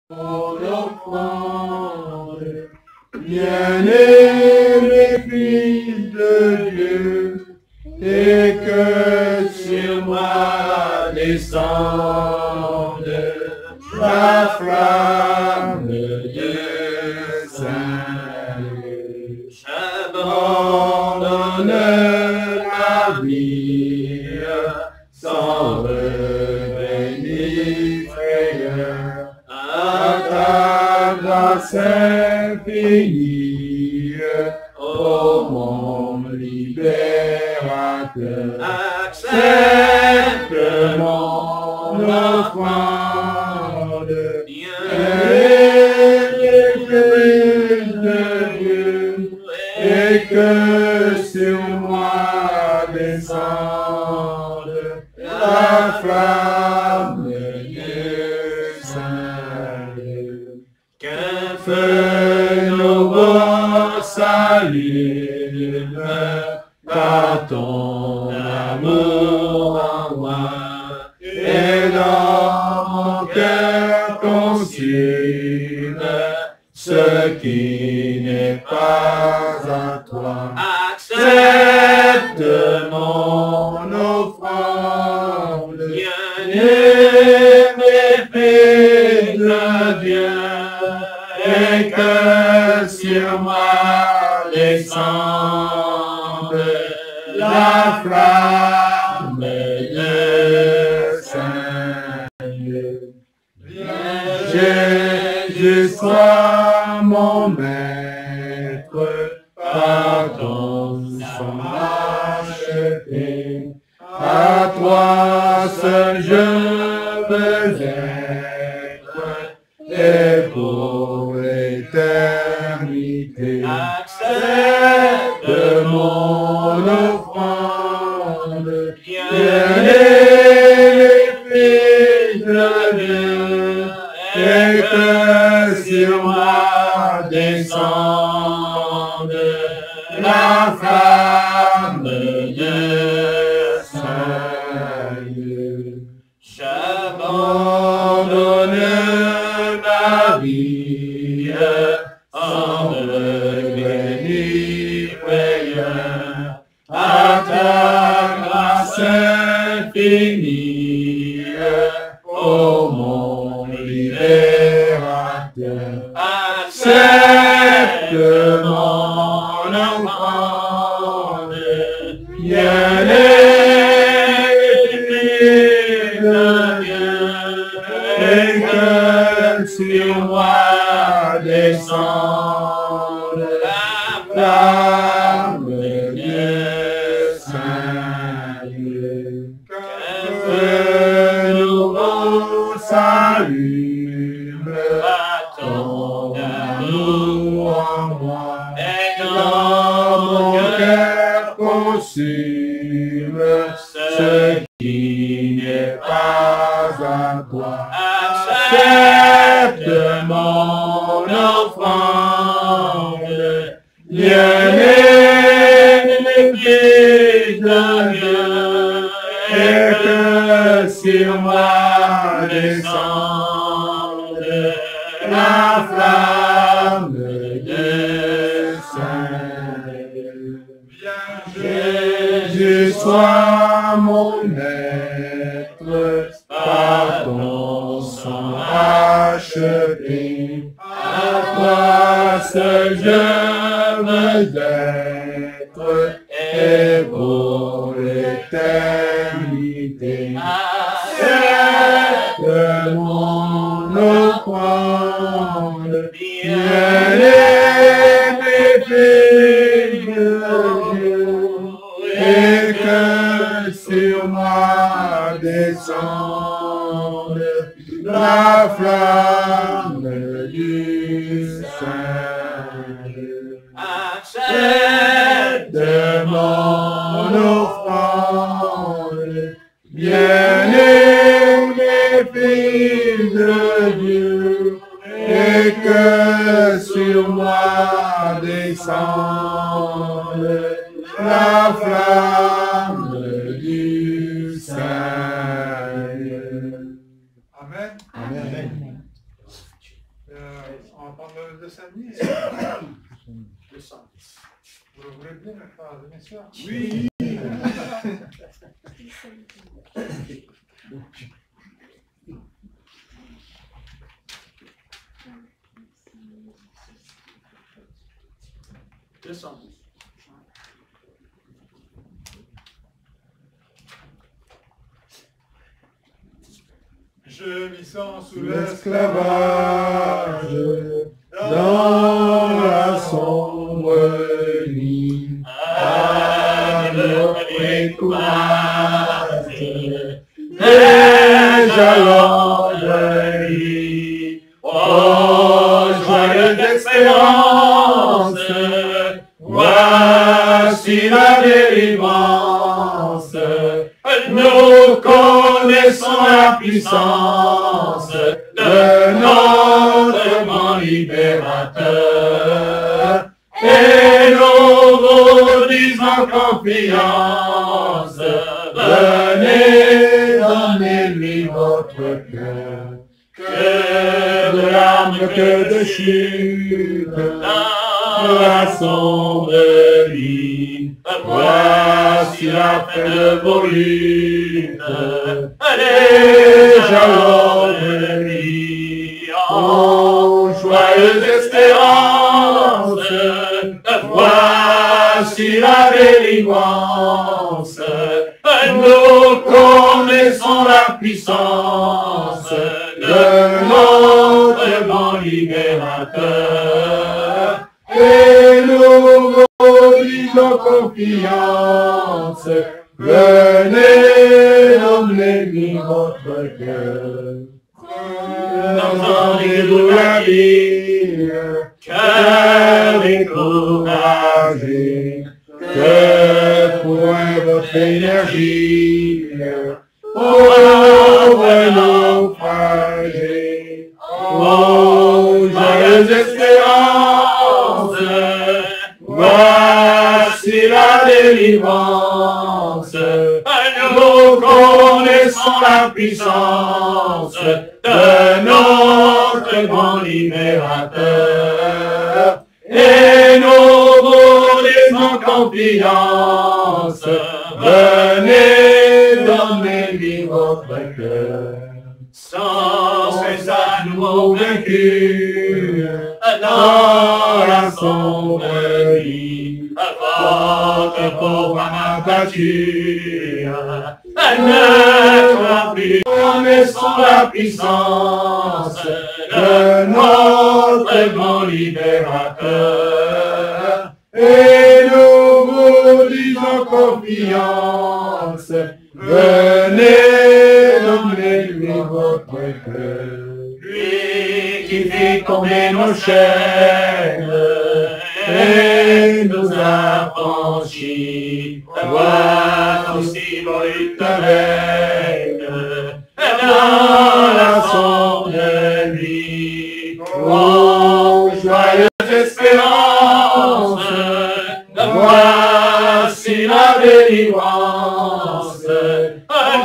ton offrande. Bien-aimé Fils de Dieu, et que sur moi descende la flamme de Saint-Dieu. J'abandonne ma vie sans regret ni frayeur à ta grâce infinie, ô mon libérateur. Accepte mon offrande, bien-aimé Fils de Dieu, et que sur moi descende la flamme de Saint-Dieu. Qu'un feu nouveau s'allume par ton amour en moi, et dans mon cœur consume ce qui n'est pas à toi. Accepte mon offrande, bien-aimé Fils de Dieu, et que sur moi descende la flamme de Saint-Dieu. Jésus, sois mon maître, par ton sang acheté. À toi seul je veux être, et pour l'éternité. Accepte mon offrande, bien-aimé Fils de Dieu, et que sur moi descende la flamme de Saint-Dieu. J'abandonne ma vie sans regret ni frayeur à ta grâce infinie, ô mon libérateur. Accepte mon offrande, bien-aimé Fils de Dieu, et que sur moi descende la flamme de Saint-Dieu. Qu'un feu nouveau s'allume à ton amour en moi, et dans mon cœur consume ce qui n'est pas à toi. Accepte mon offrande, bien-aimé Fils de Dieu, et que sur moi descende la flamme de Saint-Dieu. Jésus, sois mon maître, par ton sang acheté. À toi seul je veux être, et pour l'éternité. Accepte mon offrande, bien-aimé Fils de Dieu, et que sur moi descende la flamme du Saint-Dieu. Accepte mon offrande, bien-aimé Fils de Dieu, et que sur moi descende la flamme du Saint-Dieu. Amen. Amen. On va prendre le 210. 210. Vous le voulez bien, frères et sœurs? Oui. Je vis sans sous l'esclavage, dans la sombre nuit, à notre courage, déjà l'endeuil, oh, joyeuse espérance, voici la délivrance, nous connaissons la puissance de notre grand libérateur, et nous vous disons confiance, venez donner-lui votre cœur, que de larmes, que de chute, la sombre vie, voici la fin de vos luttes, déjà l'ennui, oh, joyeuse espérance, voici la délivrance, nous connaissons la puissance de notre grand libérateur, et nous vous disons confiance, venez donner-lui votre cœur. Entendez-vous la vie, cœur découragé, que pourrait votre énergie, pauvre naufragé, oh, joyeuse espérance, voici la délivrance, nous connaissons la puissance de notre grand libérateur, et nous vous disons confiance, venez donner-lui votre cœur. Sans cesse à nouveau vaincu, dans la sombre nuit, votre pauvre âme abattue, ne croit plus, connaissons la puissance de notre grand libérateur, et nous vous disons confiance, venez donner-lui votre cœur. Lui qui fait tomber nos chaînes et nous a franchis, voir aussi vos luttes avec dans la sombre nuit. Oh, joyeuse espérance, voici la délivrance,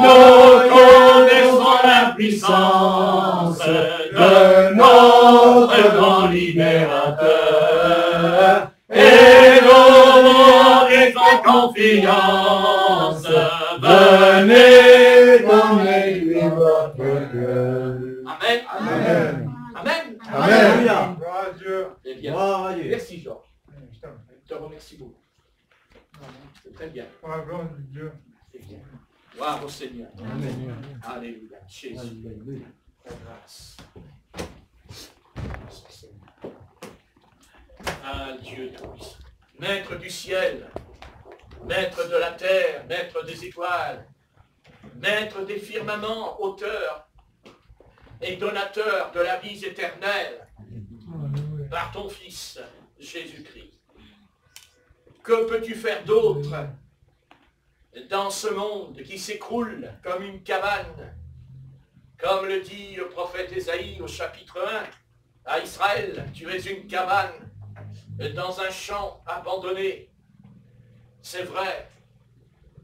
nous connaissons la puissance de notre grand libérateur, et nous vous disons confiance, venez donner-lui votre cœur. Amen. Amen. Amen. Amen. Gloire à Dieu. C'est bien. Gloire à Dieu. Merci, Georges. Je te remercie beaucoup. C'est très bien. Pour la gloire de Dieu. C'est bien. Gloire au Seigneur. Amen. Alléluia. Jésus. Alléluia. La grâce. Merci, Seigneur. Ah, Dieu tout-puissant. Maître du ciel, maître de la terre, maître des étoiles, maître des firmaments, auteur et donateur de la vie éternelle, par ton Fils, Jésus-Christ. Que peux-tu faire d'autre dans ce monde qui s'écroule comme une cabane, comme le dit le prophète Ésaïe au chapitre 1, à Israël, tu es une cabane dans un champ abandonné. C'est vrai,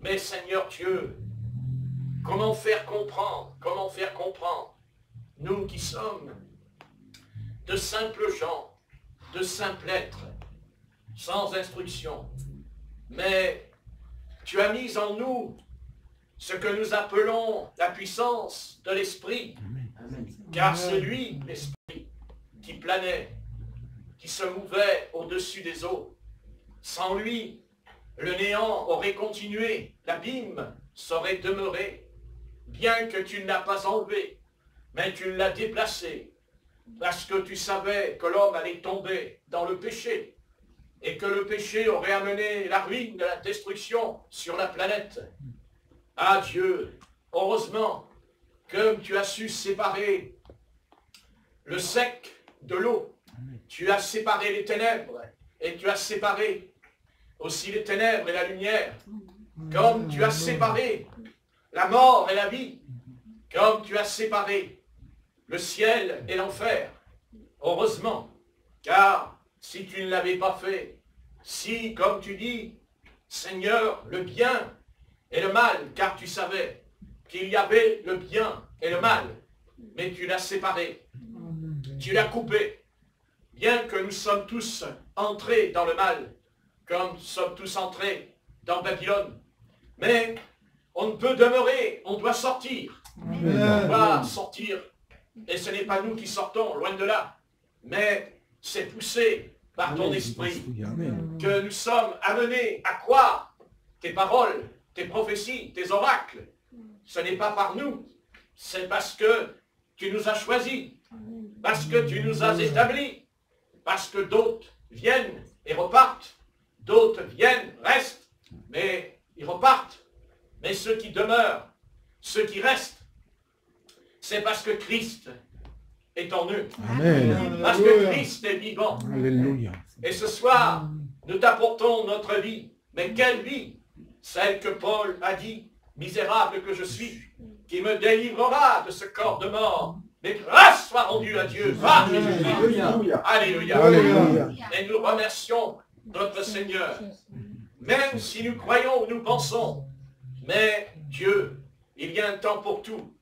mais Seigneur Dieu, comment faire comprendre, nous qui sommes de simples gens, de simples êtres, sans instruction. Mais tu as mis en nous ce que nous appelons la puissance de l'esprit. Car c'est lui, l'esprit, qui planait, qui se mouvait au-dessus des eaux. Sans lui, le néant aurait continué, l'abîme serait demeuré, bien que tu ne l'as pas enlevé, mais tu l'as déplacé, parce que tu savais que l'homme allait tomber dans le péché, et que le péché aurait amené la ruine, la destruction sur la planète. Ah Dieu, heureusement, comme tu as su séparer le sec de l'eau, tu as séparé les ténèbres, et tu as séparé aussi les ténèbres et la lumière, comme tu as séparé la mort et la vie, comme tu as séparé le ciel et l'enfer. Heureusement, car si tu ne l'avais pas fait, si, comme tu dis, Seigneur, le bien et le mal, car tu savais qu'il y avait le bien et le mal, mais tu l'as séparé, tu l'as coupé, bien que nous sommes tous entrés dans le mal, comme nous sommes tous entrés dans Babylone. Mais on ne peut demeurer, on doit sortir. On doit sortir. Et ce n'est pas nous qui sortons, loin de là. Mais c'est poussé par ton esprit que nous sommes amenés à croire tes paroles, tes prophéties, tes oracles. Ce n'est pas par nous, c'est parce que tu nous as choisis, parce que tu nous as établis, parce que d'autres viennent et repartent, d'autres viennent, restent, mais ils repartent. Mais ceux qui demeurent, ceux qui restent, c'est parce que Christ est en eux. Amen. Parce que Christ est vivant. Alléluia. Et ce soir, nous t'apportons notre vie. Mais quelle vie? Celle que Paul a dit, misérable que je suis, qui me délivrera de ce corps de mort. Mais grâce soit rendue à Dieu par Jésus-Christ. Alléluia. Alléluia. Et nous remercions notre Seigneur. Même si nous croyons ou nous pensons, mais Dieu, il y a un temps pour tout.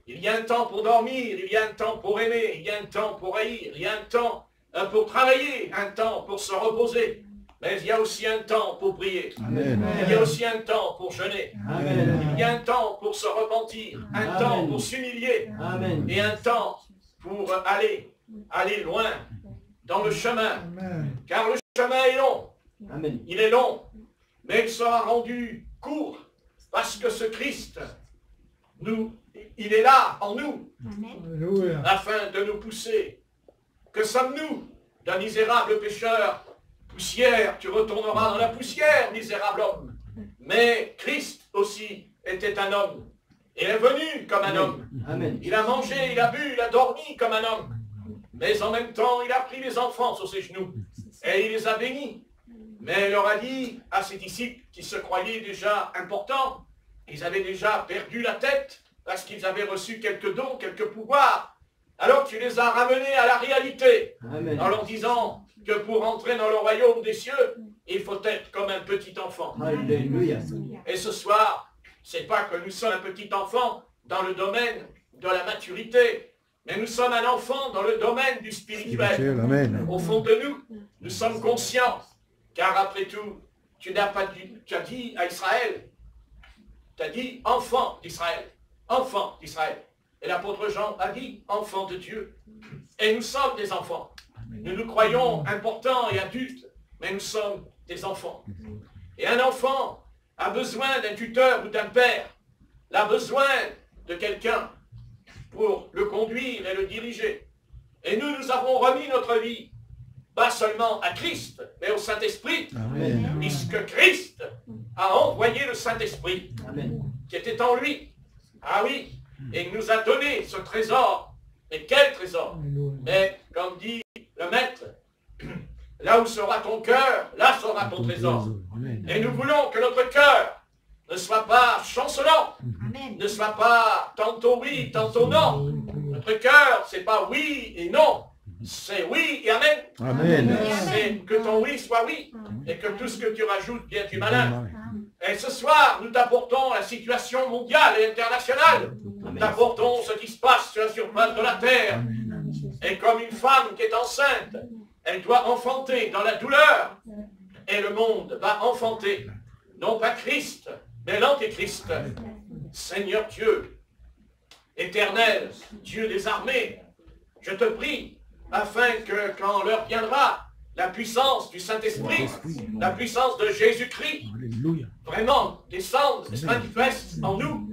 Il y a un temps pour dormir, il y a un temps pour aimer, il y a un temps pour haïr, il y a un temps pour travailler, un temps pour se reposer. Mais il y a aussi un temps pour prier. Amen. Il y a aussi un temps pour jeûner. Amen. Il y a un temps pour se repentir, un Amen. temps pour s'humilier Amen. et un temps pour aller loin dans le chemin. Car le chemin est long. Amen. Il est long, mais il sera rendu court parce que ce Christ, il est là en nous afin de nous pousser. Que sommes-nous d'un misérable pécheur? Poussière, tu retourneras dans la poussière, misérable homme. Mais Christ aussi était un homme. Il est venu comme un homme. Amen. Il a mangé, il a bu, il a dormi comme un homme. Mais en même temps, il a pris les enfants sur ses genoux et il les a bénis. Mais il leur a dit à ses disciples qui se croyaient déjà importants, ils avaient déjà perdu la tête parce qu'ils avaient reçu quelques dons, quelques pouvoirs. Alors tu les as ramenés à la réalité Amen. en leur disant que pour entrer dans le royaume des cieux, il faut être comme un petit enfant. Alléluia. Et ce soir, c'est pas que nous sommes un petit enfant dans le domaine de la maturité, mais nous sommes un enfant dans le domaine du spirituel. Amen. Au fond de nous, nous sommes conscients, car après tout, tu as dit à Israël, tu as dit enfant d'Israël, enfant d'Israël. Et l'apôtre Jean a dit enfant de Dieu. Et nous sommes des enfants. Nous nous croyons importants et adultes, mais nous sommes des enfants. Et un enfant a besoin d'un tuteur ou d'un père. Il a besoin de quelqu'un pour le conduire et le diriger. Et nous, nous avons remis notre vie, pas seulement à Christ, mais au Saint-Esprit, Amen. puisque Christ a envoyé le Saint-Esprit Amen. qui était en lui. Ah oui, et il nous a donné ce trésor. Mais quel trésor? Mais comme dit le maître, là où sera ton cœur, là sera ton trésor. Amen. Et nous voulons que notre cœur ne soit pas chancelant, ne soit pas tantôt oui, tantôt non. Notre cœur, c'est pas oui et non, c'est oui et amen. Amen. C'est que ton oui soit oui, et que tout ce que tu rajoutes vienne du malin. Et ce soir, nous t'apportons la situation mondiale et internationale. Nous t'apportons ce qui se passe sur la surface de la terre. Et comme une femme qui est enceinte, elle doit enfanter dans la douleur. Et le monde va enfanter, non pas Christ, mais l'Antéchrist. Seigneur Dieu, éternel, Dieu des armées, je te prie, afin que quand l'heure viendra, la puissance du Saint-Esprit, la puissance de Jésus-Christ, vraiment descende, se manifeste en nous,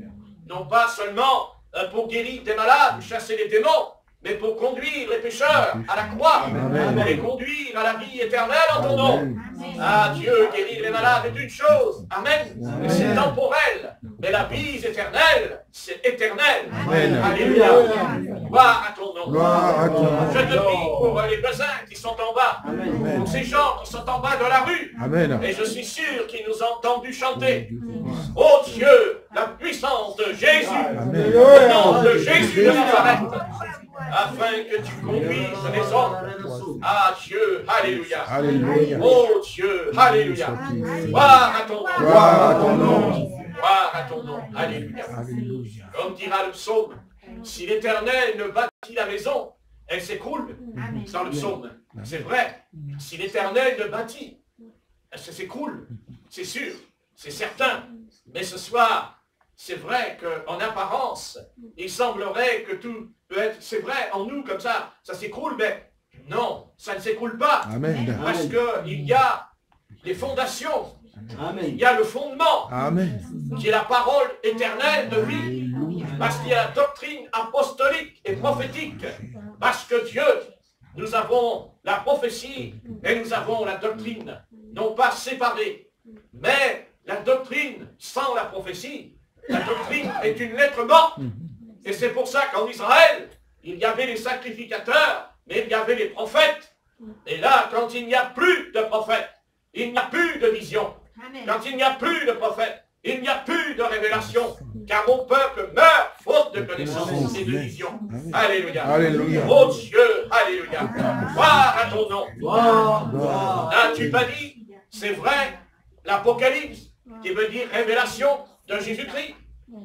non pas seulement pour guérir des malades, chasser les démons, mais pour conduire les pécheurs à la croix, pour les conduire à la vie éternelle en ton nom. Ah Dieu, guérir les malades est une chose, amen, mais c'est temporel, mais la vie éternelle, c'est éternel. Alléluia. Gloire à ton nom. Je te prie pour les voisins qui sont en bas, pour ces gens qui sont en bas de la rue, et je suis sûr qu'ils nous ont entendu chanter. Oh Dieu, la puissance de Jésus, au nom de Jésus de Nazareth, afin que tu conduises les hommes. Ah Dieu, alléluia. Oh Dieu, alléluia. Gloire à ton nom. Gloire à ton nom. Gloire à ton nom. Alléluia. Comme dira le psaume, si l'Éternel ne bâtit la maison, elle s'écroule. Dans le psaume, c'est vrai. Si l'Éternel ne bâtit, elle s'écroule. C'est sûr, c'est certain. Mais ce soir, c'est vrai qu'en apparence, il semblerait que tout peut être, c'est vrai, en nous comme ça s'écroule, mais non, ça ne s'écroule pas. Amen. Parce qu'il y a les fondations, il y a le fondement, qui est la parole éternelle de vie. Parce qu'il y a la doctrine apostolique et prophétique. Parce que Dieu, nous avons la prophétie et nous avons la doctrine, non pas séparées, mais la doctrine sans la prophétie. La doctrine est une lettre morte. Et c'est pour ça qu'en Israël, il y avait les sacrificateurs, mais il y avait les prophètes. Et là, quand il n'y a plus de prophètes, il n'y a plus de vision. Quand il n'y a plus de prophètes, il n'y a plus de révélation. Car mon peuple meurt faute de connaissance et de vision. Alléluia. Alléluia. Oh Dieu, alléluia. Gloire à ton nom. N'as-tu pas dit, c'est vrai, l'Apocalypse, qui veut dire révélation de Jésus-Christ.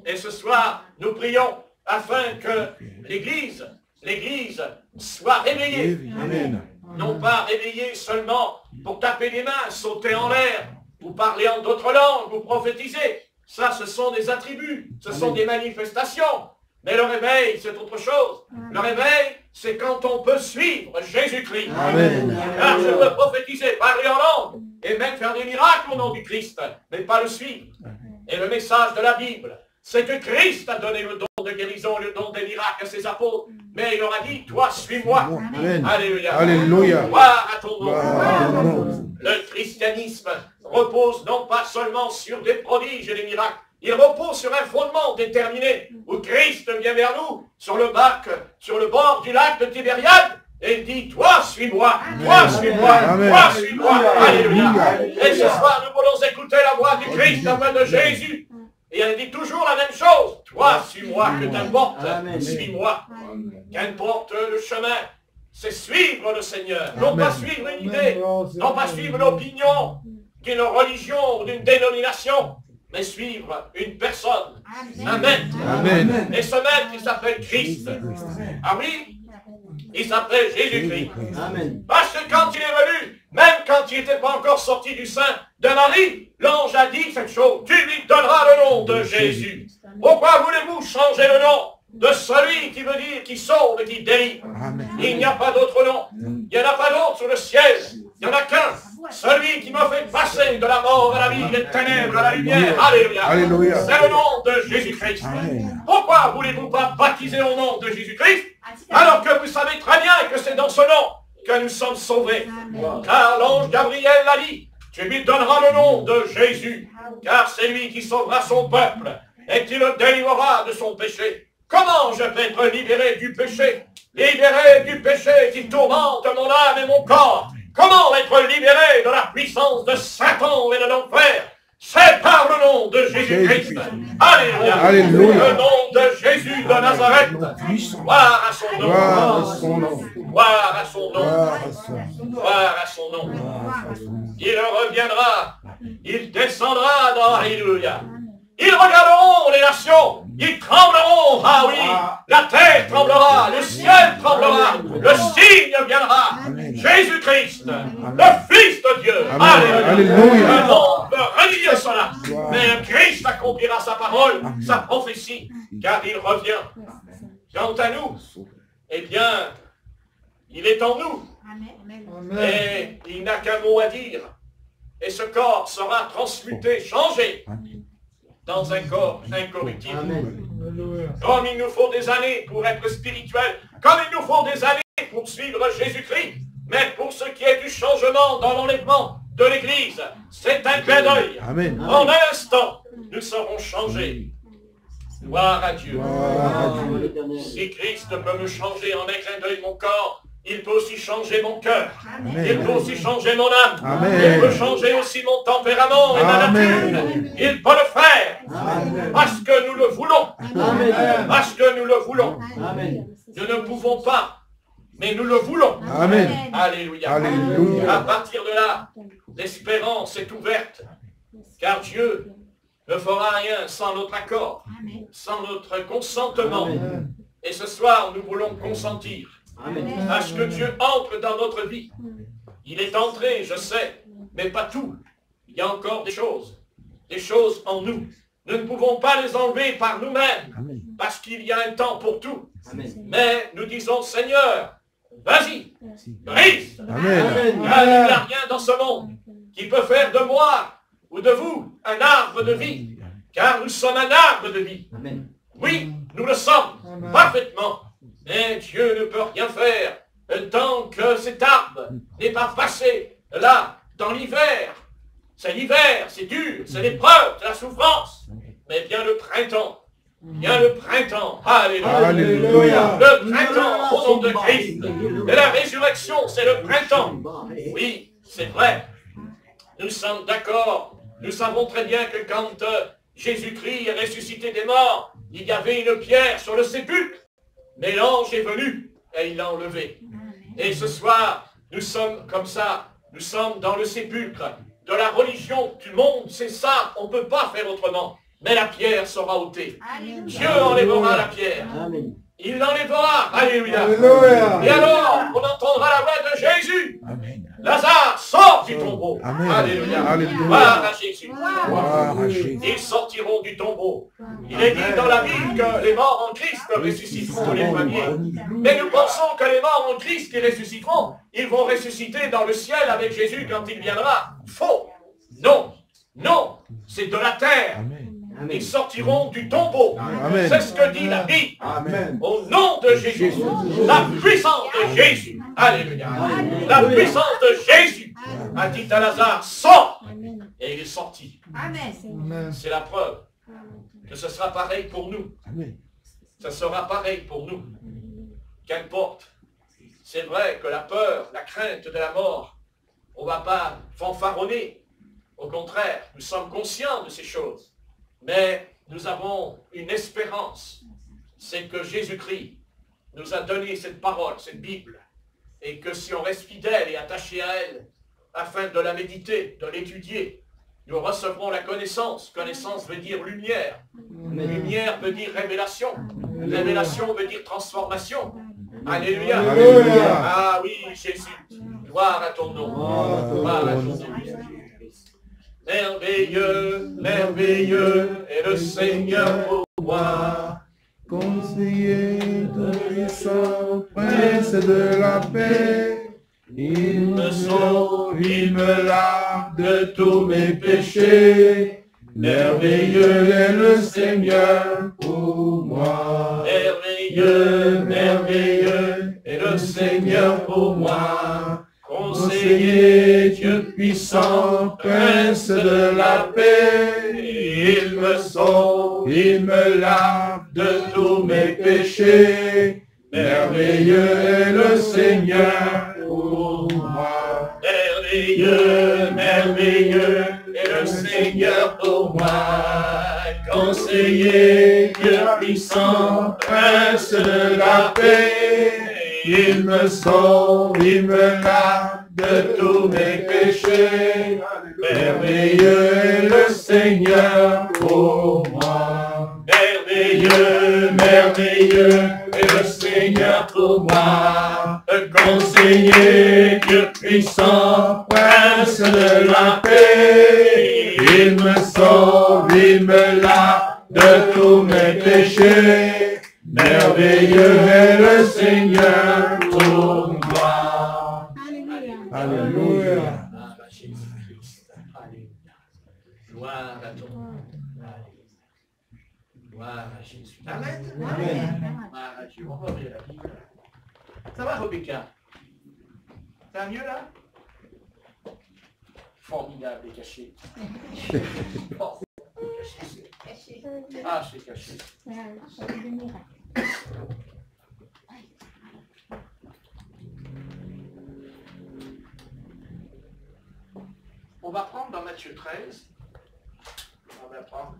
Et ce soir, nous prions afin que l'Église soit réveillée. Amen. Non pas réveillée seulement pour taper des mains, sauter en l'air, ou parler en d'autres langues, ou prophétiser. Ça, ce sont des attributs, ce sont des manifestations. Mais le réveil, c'est autre chose. Le réveil, c'est quand on peut suivre Jésus-Christ. Car je peux prophétiser, parler en langue, et même faire des miracles au nom du Christ, mais pas le suivre. Et le message de la Bible, c'est que Christ a donné le don de guérison, le don des miracles à ses apôtres. Mais il leur a dit, toi, suis-moi. Alléluia. Alléluia. Gloire à ton nom. Le christianisme repose non pas seulement sur des prodiges et des miracles, il repose sur un fondement déterminé, où Christ vient vers nous, sur le bord du lac de Tibériade, et il dit, toi, suis-moi, toi, suis-moi, toi, suis-moi. Alléluia. Et ce soir, nous voulons écouter la voix du Christ, la voix de Jésus. Et elle dit toujours la même chose. Toi, suis-moi, que t'importe, suis-moi. Qu'importe le chemin, c'est suivre le Seigneur. Non pas suivre une idée, non pas suivre l'opinion d'une religion ou d'une dénomination, mais suivre une personne, un maître. Amen. Et ce maître, il s'appelle Christ. Ah oui, il s'appelle Jésus-Christ. Parce que quand il est venu, même quand il n'était pas encore sorti du sein de Marie, l'ange a dit cette chose, tu lui donneras le nom de Jésus. Pourquoi voulez-vous changer le nom de celui qui veut dire qui sauve et qui délivre? Il n'y a pas d'autre nom. Il n'y en a pas d'autre sur le ciel. Il n'y en a qu'un. Celui qui m'a fait passer de la mort à la vie, des ténèbres à la lumière. Alléluia. Alléluia. C'est le nom de Jésus-Christ. Pourquoi voulez-vous pas baptiser au nom de Jésus-Christ, alors que vous savez très bien que c'est dans ce nom que nous sommes sauvés? Car l'ange Gabriel l'a dit, tu lui donneras le nom de Jésus, car c'est lui qui sauvera son peuple et qui le délivrera de son péché. Comment je peux être libéré du péché? Libéré du péché qui tourmente mon âme et mon corps. Comment être libéré de la puissance de Satan et de l'enfer? C'est par le nom de Jésus-Christ. Alléluia. Alléluia. Le nom de Jésus de Nazareth. Gloire à son nom. Gloire à son nom. Gloire à son nom. Gloire à son nom. Gloire à son nom. Il reviendra. Il descendra dans Alléluia. Ils regarderont les nations Ils trembleront, ah oui, la terre tremblera, le ciel tremblera, le signe viendra. Amen. Jésus-Christ, Amen. le Fils de Dieu. Amen. Alléluia. Alléluia. Le monde peut renier cela. Gloire. Mais Christ accomplira sa parole, Amen. sa prophétie, car il revient. Quant à nous, eh bien, il est en nous. Et il n'a qu'un mot à dire. Et ce corps sera transmuté, changé Amen. dans un corps incorruptible. Alléluia. Comme il nous faut des années pour être spirituels, comme il nous faut des années pour suivre Jésus-Christ, mais pour ce qui est du changement dans l'enlèvement de l'Église, c'est un clin d'œil. Amen. En un instant, nous serons changés. Gloire à Dieu. Gloire à Dieu. Si Christ peut me changer en un clin d'œil mon corps, il peut aussi changer mon cœur. Amen. Il peut aussi changer mon âme. Amen. Il peut changer aussi mon tempérament et ma Amen. nature. Il peut le faire. Amen. Parce que nous le voulons. Amen. Parce que nous le voulons. Amen. Nous ne pouvons pas, mais nous le voulons. Amen. Alléluia. Alléluia. À partir de là, l'espérance est ouverte. Car Dieu ne fera rien sans notre accord, sans notre consentement. Amen. Et ce soir, nous voulons consentir. Amen. À ce que Dieu entre dans notre vie. Il est entré, je sais, mais pas tout. Il y a encore des choses en nous. Nous ne pouvons pas les enlever par nous-mêmes, Amen. parce qu'il y a un temps pour tout. Amen. Mais nous disons, Seigneur, vas-y, brise. Amen. Car il n'y a rien dans ce monde qui peut faire de moi ou de vous un arbre de vie. Car nous sommes un arbre de vie. Amen. Oui, nous le sommes parfaitement. Mais Dieu ne peut rien faire tant que cet arbre n'est pas passé là, dans l'hiver. C'est l'hiver, c'est dur, c'est l'épreuve, c'est la souffrance. Mais vient le printemps. Vient le printemps. Alléluia. Alléluia. Le printemps au nom de Christ. Et la résurrection, c'est le printemps. Oui, c'est vrai. Nous sommes d'accord. Nous savons très bien que quand Jésus-Christ est ressuscité des morts, il y avait une pierre sur le sépulcre. Mais l'ange est venu et il l'a enlevé. Et ce soir, nous sommes comme ça. Nous sommes dans le sépulcre de la religion du monde. C'est ça, on ne peut pas faire autrement. Mais la pierre sera ôtée. Dieu enlèvera la pierre. Amen. Il l'enlèvera. Alléluia. Alléluia. Et alors, on entendra la voix de Jésus. Amen. Lazare, sort du tombeau. Amen. Alléluia. Alléluia. Gloire à Jésus. Gloire à Jésus. Ils sortiront du tombeau. Il est dit dans la Bible que les morts en Christ ressusciteront les premiers. Mais nous pensons que les morts en Christ qui ressusciteront, ils vont ressusciter dans le ciel avec Jésus quand il viendra. Faux. Non. Non. C'est de la terre. Amen. Ils sortiront du tombeau. Amen. C'est ce que dit la Bible. Amen. Au nom de Jésus. La puissance de Jésus. Alléluia. La puissance de Jésus a dit à Lazare, sors. Et il est sorti. Amen. C'est la preuve que ce sera pareil pour nous. Amen. Ce sera pareil pour nous. Qu'importe. C'est vrai que la peur, la crainte de la mort, on ne va pas fanfaronner. Au contraire, nous sommes conscients de ces choses. Mais nous avons une espérance. C'est que Jésus-Christ nous a donné cette parole, cette Bible. Et que si on reste fidèle et attaché à elle, afin de la méditer, de l'étudier, nous recevrons la connaissance. Connaissance veut dire lumière. Lumière veut dire révélation. Révélation veut dire transformation. Alléluia. Alléluia. Ah oui, Jésus. Gloire à ton nom. Gloire à ton nom. Merveilleux, merveilleux est le Seigneur pour moi. Conseiller de puissant, prince de la paix, il me sauve, il me lave de tous mes péchés. Merveilleux est le Seigneur pour moi. Merveilleux, Merveilleux est le Seigneur pour moi. Conseiller, Dieu puissant, prince de la paix, il me sauve, il me lave de tous mes péchés. Merveilleux est le Seigneur pour moi. Merveilleux, merveilleux est le Seigneur pour moi. Conseiller, Dieu puissant, prince de la paix, il me sauve, il me lave de tous mes péchés. Merveilleux est le Seigneur pour moi. Merveilleux, merveilleux est le Seigneur pour moi. Conseiller, Dieu puissant, prince de la paix. Il me sauve, il me lave de tous mes péchés. Merveilleux est le Seigneur pour moi. Alléluia. Gloire à ton nom. Gloire à Jésus. Amen. Amen. Gloire à Dieu. On va ouvrir la Bible. Ça va, Rebecca? Ça va mieux, là? Formidable et caché. Oh, caché. Ah, c'est caché. On va prendre dans Matthieu 13. On va prendre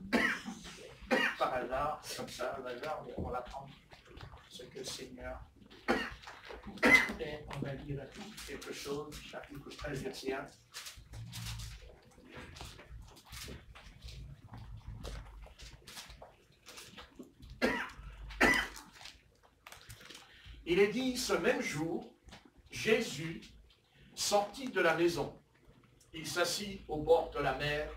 par hasard, comme ça, au hasard, on va prendre ce que le Seigneur. Et on va lire quelque chose, chapitre 13, verset 1. Il est dit, ce même jour, Jésus sortit de la maison. Il s'assit au bord de la mer.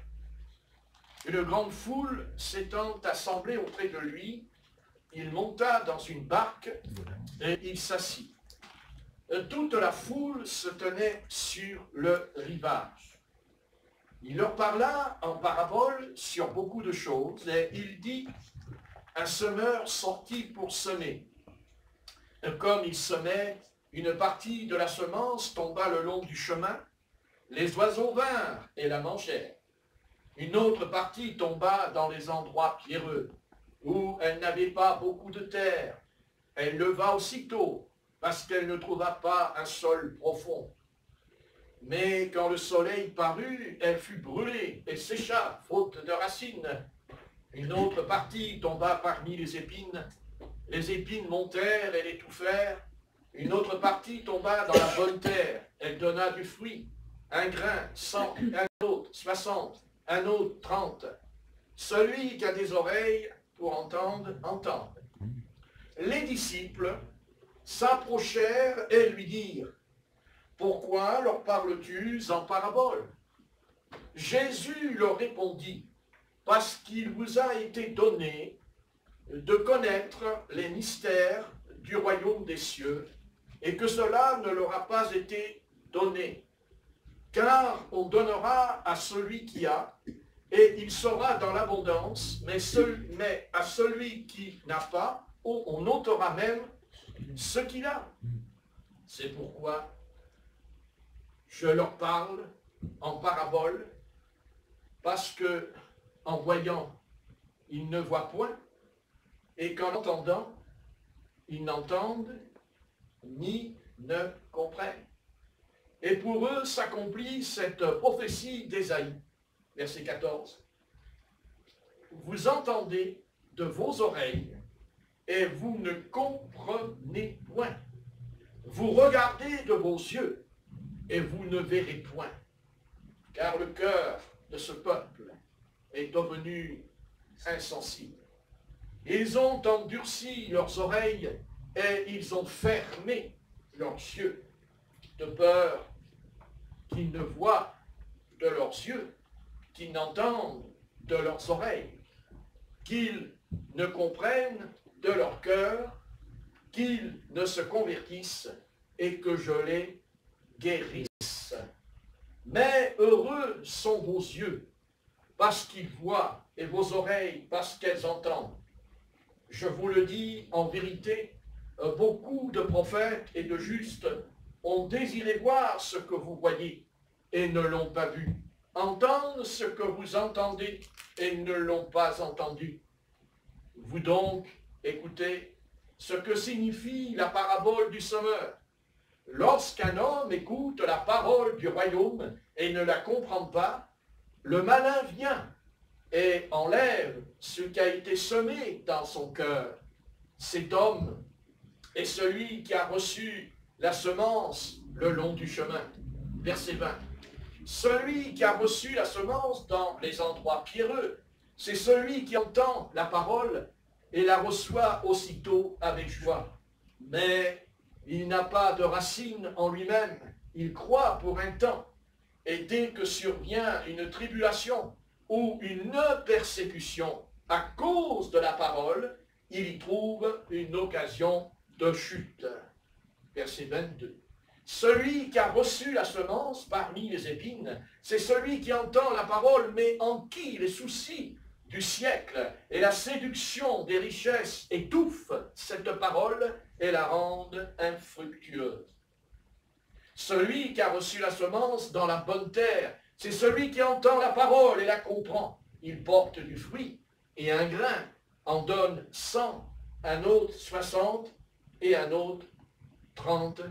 Une grande foule s'étant assemblée auprès de lui, il monta dans une barque et il s'assit. Toute la foule se tenait sur le rivage. Il leur parla en parabole sur beaucoup de choses et il dit, un semeur sortit pour semer. Comme il semait, une partie de la semence tomba le long du chemin. Les oiseaux vinrent et la mangèrent. Une autre partie tomba dans les endroits pierreux, où elle n'avait pas beaucoup de terre. Elle leva aussitôt, parce qu'elle ne trouva pas un sol profond. Mais quand le soleil parut, elle fut brûlée et sécha, faute de racines. Une autre partie tomba parmi les épines. Les épines montèrent et l'étouffèrent. Une autre partie tomba dans la bonne terre. Elle donna du fruit. Un grain, 100, un autre, 60, un autre, 30. Celui qui a des oreilles pour entendre, entende. Les disciples s'approchèrent et lui dirent, « Pourquoi leur parles-tu en parabole ?» Jésus leur répondit, « Parce qu'il vous a été donné de connaître les mystères du royaume des cieux, et que cela ne leur a pas été donné. Car on donnera à celui qui a, et il sera dans l'abondance, mais à celui qui n'a pas, on ôtera même ce qu'il a. C'est pourquoi je leur parle en parabole, parce que en voyant, ils ne voient point, et qu'en entendant, ils n'entendent ni ne comprennent. Et pour eux s'accomplit cette prophétie d'Ésaïe, verset 14. Vous entendez de vos oreilles, et vous ne comprenez point. Vous regardez de vos yeux, et vous ne verrez point. Car le cœur de ce peuple est devenu insensible. Ils ont endurci leurs oreilles, et ils ont fermé leurs yeux, de peur qu'ils ne voient de leurs yeux, qu'ils n'entendent de leurs oreilles, qu'ils ne comprennent de leur cœur, qu'ils ne se convertissent et que je les guérisse. Mais heureux sont vos yeux, parce qu'ils voient, et vos oreilles, parce qu'elles entendent. Je vous le dis en vérité, beaucoup de prophètes et de justes ont désiré voir ce que vous voyez et ne l'ont pas vu, entendre ce que vous entendez et ne l'ont pas entendu. Vous donc, écoutez ce que signifie la parabole du semeur. Lorsqu'un homme écoute la parole du royaume et ne la comprend pas, le malin vient et enlève ce qui a été semé dans son cœur. Cet homme est celui qui a reçu la semence le long du chemin. Verset 20. Celui qui a reçu la semence dans les endroits pierreux, c'est celui qui entend la parole et la reçoit aussitôt avec joie. Mais il n'a pas de racine en lui-même, il croit pour un temps, et dès que survient une tribulation ou une persécution à cause de la parole, il y trouve une occasion de chute. Verset 22. Celui qui a reçu la semence parmi les épines, c'est celui qui entend la parole, mais en qui les soucis du siècle et la séduction des richesses étouffent cette parole et la rendent infructueuse. Celui qui a reçu la semence dans la bonne terre, c'est celui qui entend la parole et la comprend. Il porte du fruit, et un grain en donne 100, un autre 60 et un autre 30.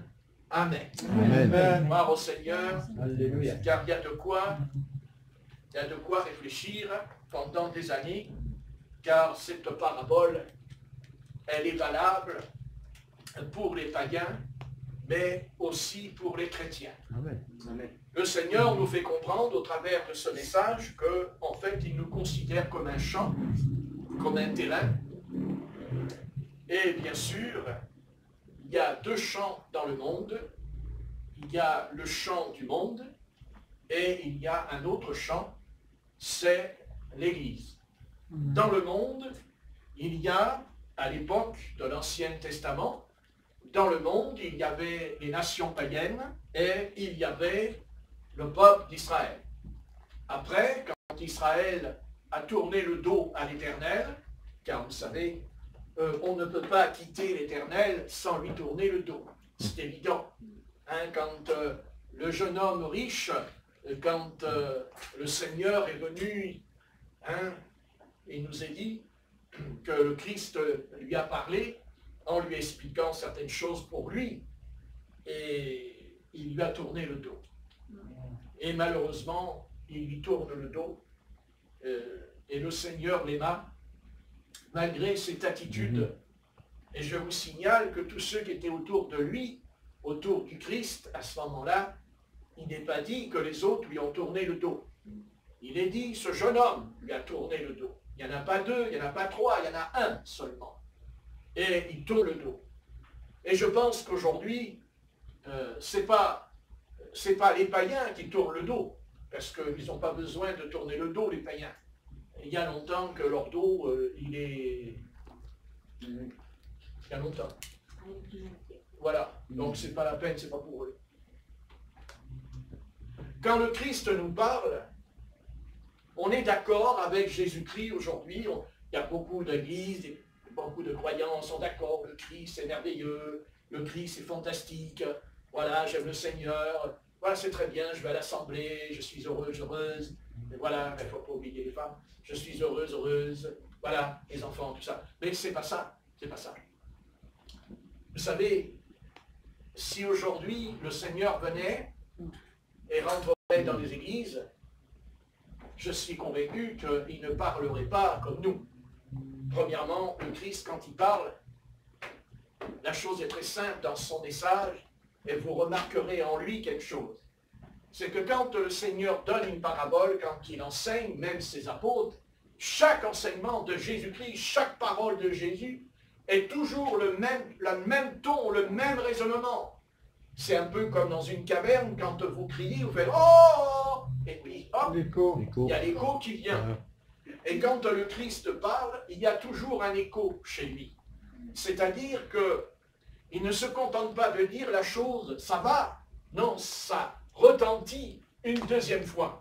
Amen. Amen. Gloire au Seigneur. Alléluia. Car il y a de quoi réfléchir pendant des années, car cette parabole, elle est valable pour les païens, mais aussi pour les chrétiens. Amen. Le Seigneur nous fait comprendre au travers de ce message que, en fait, il nous considère comme un champ, comme un terrain. Et bien sûr, il y a deux champs dans le monde. Il y a le champ du monde et il y a un autre champ, c'est l'Église. Dans le monde, il y a, à l'époque de l'Ancien Testament, dans le monde, il y avait les nations païennes et il y avait le peuple d'Israël. Après, quand Israël a tourné le dos à l'Éternel, car vous savez, on ne peut pas quitter l'Éternel sans lui tourner le dos. C'est évident. Hein, quand le jeune homme riche, quand le Seigneur est venu, hein, il nous a dit que le Christ lui a parlé en lui expliquant certaines choses pour lui, et il lui a tourné le dos. Et malheureusement, il lui tourne le dos, et le Seigneur l'aima, malgré cette attitude. Et je vous signale que tous ceux qui étaient autour de lui, autour du Christ, à ce moment-là, il n'est pas dit que les autres lui ont tourné le dos. Il est dit, ce jeune homme lui a tourné le dos. Il n'y en a pas deux, il n'y en a pas trois, il y en a un seulement. Et il tourne le dos. Et je pense qu'aujourd'hui, c'est pas les païens qui tournent le dos, parce qu'ils n'ont pas besoin de tourner le dos, les païens. Il y a longtemps que leur dos, il y a longtemps. Voilà. Donc c'est pas la peine, c'est pas pour eux. Quand le Christ nous parle, on est d'accord avec Jésus-Christ aujourd'hui. Il y a beaucoup d'églises, beaucoup de croyants sont d'accord. Le Christ est merveilleux, le Christ est fantastique. Voilà, j'aime le Seigneur. Voilà, c'est très bien, je vais à l'assemblée, je suis heureuse, heureuse. Et voilà, il ne faut pas oublier les femmes. Je suis heureuse, heureuse. Voilà, les enfants, tout ça. Mais c'est pas ça, c'est pas ça. Vous savez, si aujourd'hui le Seigneur venait et rentrerait dans les églises, je suis convaincu qu'il ne parlerait pas comme nous. Premièrement, le Christ, quand il parle, la chose est très simple dans son message, et vous remarquerez en lui quelque chose. C'est que quand le Seigneur donne une parabole, quand il enseigne, même ses apôtres, chaque enseignement de Jésus-Christ, chaque parole de Jésus, est toujours le même ton, le même raisonnement. C'est un peu comme dans une caverne, quand vous criez, vous faites « Oh !» Et puis, hop, il y a l'écho qui vient. Et quand le Christ parle, il y a toujours un écho chez lui. C'est-à-dire qu'il ne se contente pas de dire la chose « ça va ». Non, ça retentit une deuxième fois.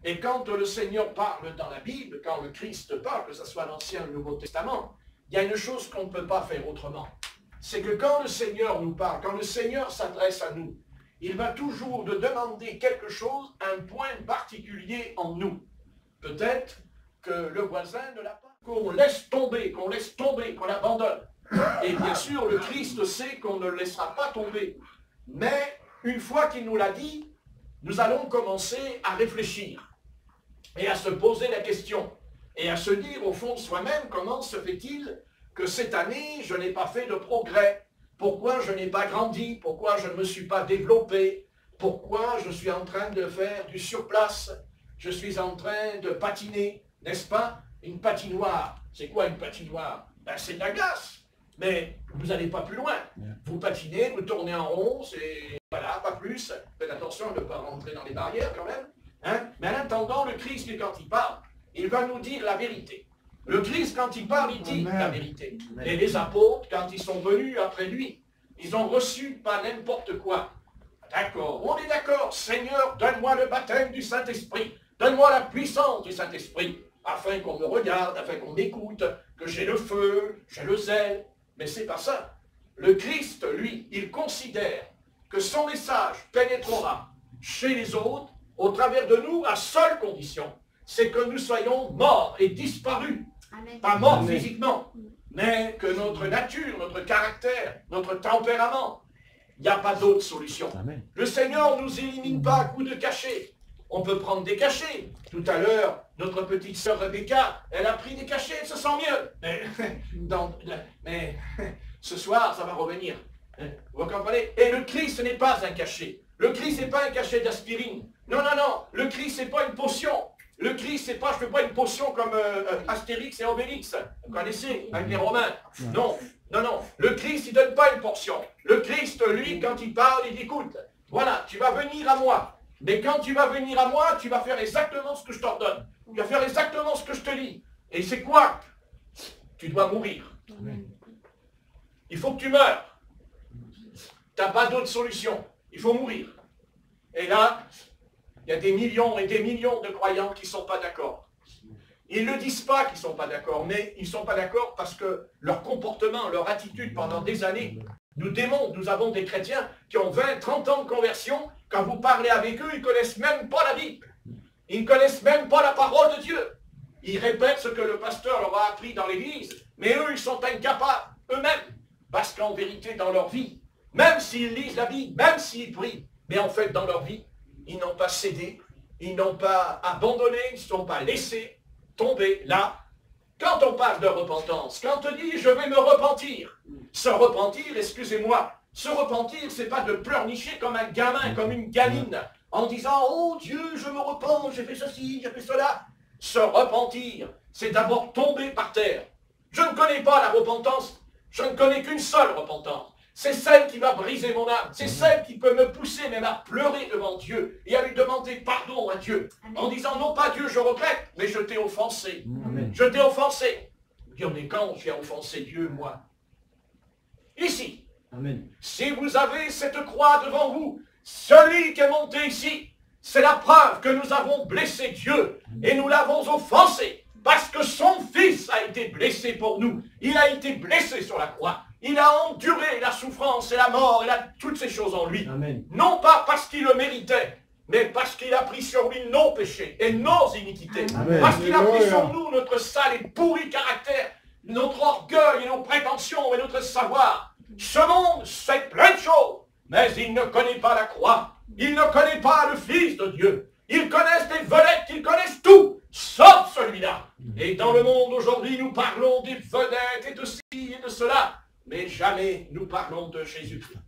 Et quand le Seigneur parle dans la Bible, quand le Christ parle, que ce soit l'Ancien ou le Nouveau Testament, il y a une chose qu'on ne peut pas faire autrement. C'est que quand le Seigneur nous parle, quand le Seigneur s'adresse à nous, il va toujours nous demander quelque chose, un point particulier en nous. Peut-être que le voisin ne l'a pas, qu'on laisse tomber, qu'on abandonne. Et bien sûr, le Christ sait qu'on ne le laissera pas tomber. Mais une fois qu'il nous l'a dit, nous allons commencer à réfléchir et à se poser la question et à se dire au fond de soi-même, comment se fait-il que cette année, je n'ai pas fait de progrès? Pourquoi je n'ai pas grandi? Pourquoi je ne me suis pas développé? Pourquoi je suis en train de faire du surplace? Je suis en train de patiner, n'est-ce pas? Une patinoire. C'est quoi une patinoire? ben, c'est de la glace. Mais vous n'allez pas plus loin. Vous patinez, vous tournez en rond, c'est... Voilà, pas plus. Faites attention de ne pas rentrer dans les barrières quand même. Hein? Mais en attendant, le Christ, quand il parle, il va nous dire la vérité. Le Christ, quand il parle, il dit la vérité. Et les apôtres, quand ils sont venus après lui, ils ont reçu pas n'importe quoi. D'accord, on est d'accord. Seigneur, donne-moi le baptême du Saint-Esprit. Donne-moi la puissance du Saint-Esprit. Afin qu'on me regarde, afin qu'on m'écoute, que j'ai le feu, j'ai le zèle. Mais c'est pas ça. Le Christ, lui, il considère que son message pénétrera chez les autres, au travers de nous, à seule condition, c'est que nous soyons morts et disparus. Amen. Pas morts physiquement, mais que notre nature, notre caractère, notre tempérament, il n'y a pas d'autre solution. Amen. Le Seigneur ne nous élimine pas à coups de cachets. On peut prendre des cachets. Tout à l'heure, notre petite sœur Rebecca, elle a pris des cachets, elle se sent mieux. Mais ce soir, ça va revenir. Vous comprenez? Et le Christ n'est pas un cachet. Le Christ n'est pas un cachet d'aspirine. Non, non, non. Le Christ n'est pas une potion. Le Christ, c'est pas, je ne fais pas une potion comme Astérix et Obélix. Vous connaissez, avec les Romains. Non, non, non. Le Christ, il ne donne pas une portion. Le Christ, lui, quand il parle, il dit, écoute, voilà, tu vas venir à moi. Mais quand tu vas venir à moi, tu vas faire exactement ce que je t'ordonne. Tu vas faire exactement ce que je te dis. Et c'est quoi? Tu dois mourir. Il faut que tu meurs. Tu n'as pas d'autre solution. Il faut mourir. Et là, il y a des millions et des millions de croyants qui ne sont pas d'accord. Ils ne disent pas qu'ils ne sont pas d'accord, mais ils ne sont pas d'accord parce que leur comportement, leur attitude pendant des années nous démontre. Nous avons des chrétiens qui ont 20, 30 ans de conversion. Quand vous parlez avec eux, ils ne connaissent même pas la Bible. Ils ne connaissent même pas la parole de Dieu. Ils répètent ce que le pasteur leur a appris dans l'église, mais eux, ils sont incapables eux-mêmes. Parce qu'en vérité, dans leur vie, même s'ils lisent la Bible, même s'ils prient, mais en fait, dans leur vie, ils n'ont pas cédé, ils n'ont pas abandonné, ils ne sont pas laissés tomber là. Quand on parle de repentance, quand on dit « je vais me repentir », se repentir, excusez-moi, se repentir, c'est pas de pleurnicher comme un gamin, comme une gamine, en disant « oh Dieu, je me repens, j'ai fait ceci, j'ai fait cela ». Se repentir, c'est d'abord tomber par terre. Je ne connais pas la repentance, je ne connais qu'une seule repentance. C'est celle qui va briser mon âme. C'est celle qui peut me pousser même à pleurer devant Dieu et à lui demander pardon à Dieu. Amen. En disant, non pas Dieu, je regrette, mais je t'ai offensé. Amen. Je t'ai offensé. Dire, mais quand j'ai offensé Dieu, moi? Ici. Amen. Si vous avez cette croix devant vous, celui qui est monté ici, c'est la preuve que nous avons blessé Dieu et nous l'avons offensé. Parce que son Fils a été blessé pour nous. Il a été blessé sur la croix. Il a enduré la souffrance et la mort et toutes ces choses en lui. Amen. Non pas parce qu'il le méritait, mais parce qu'il a pris sur lui nos péchés et nos iniquités. Amen. Parce qu'il a pris sur nous notre sale et pourri caractère, notre orgueil et nos prétentions et notre savoir. Ce monde sait plein de choses, mais il ne connaît pas la croix. Il ne connaît pas le Fils de Dieu. Ils connaissent des vedettes, ils connaissent tout, sauf celui-là. Et dans le monde aujourd'hui, nous parlons des vedettes et de ci et de cela. Mais jamais nous parlons de Jésus-Christ.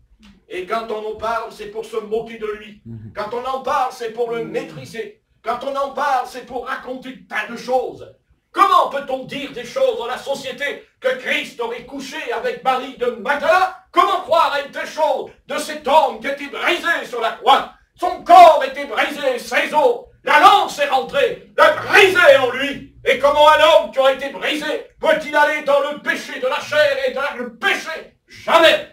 Et quand on en parle, c'est pour se moquer de lui. Quand on en parle, c'est pour le maîtriser. Quand on en parle, c'est pour raconter tas de choses. Comment peut-on dire des choses dans la société que Christ aurait couché avec Marie de Magdala? Comment croire à une telle chose de cet homme qui était brisé sur la croix? Son corps était brisé, ses os. La lance est rentrée, l'a brisé en lui. Et comment un homme qui aurait été brisé peut-il aller dans le péché de la chair et dans le péché? Jamais.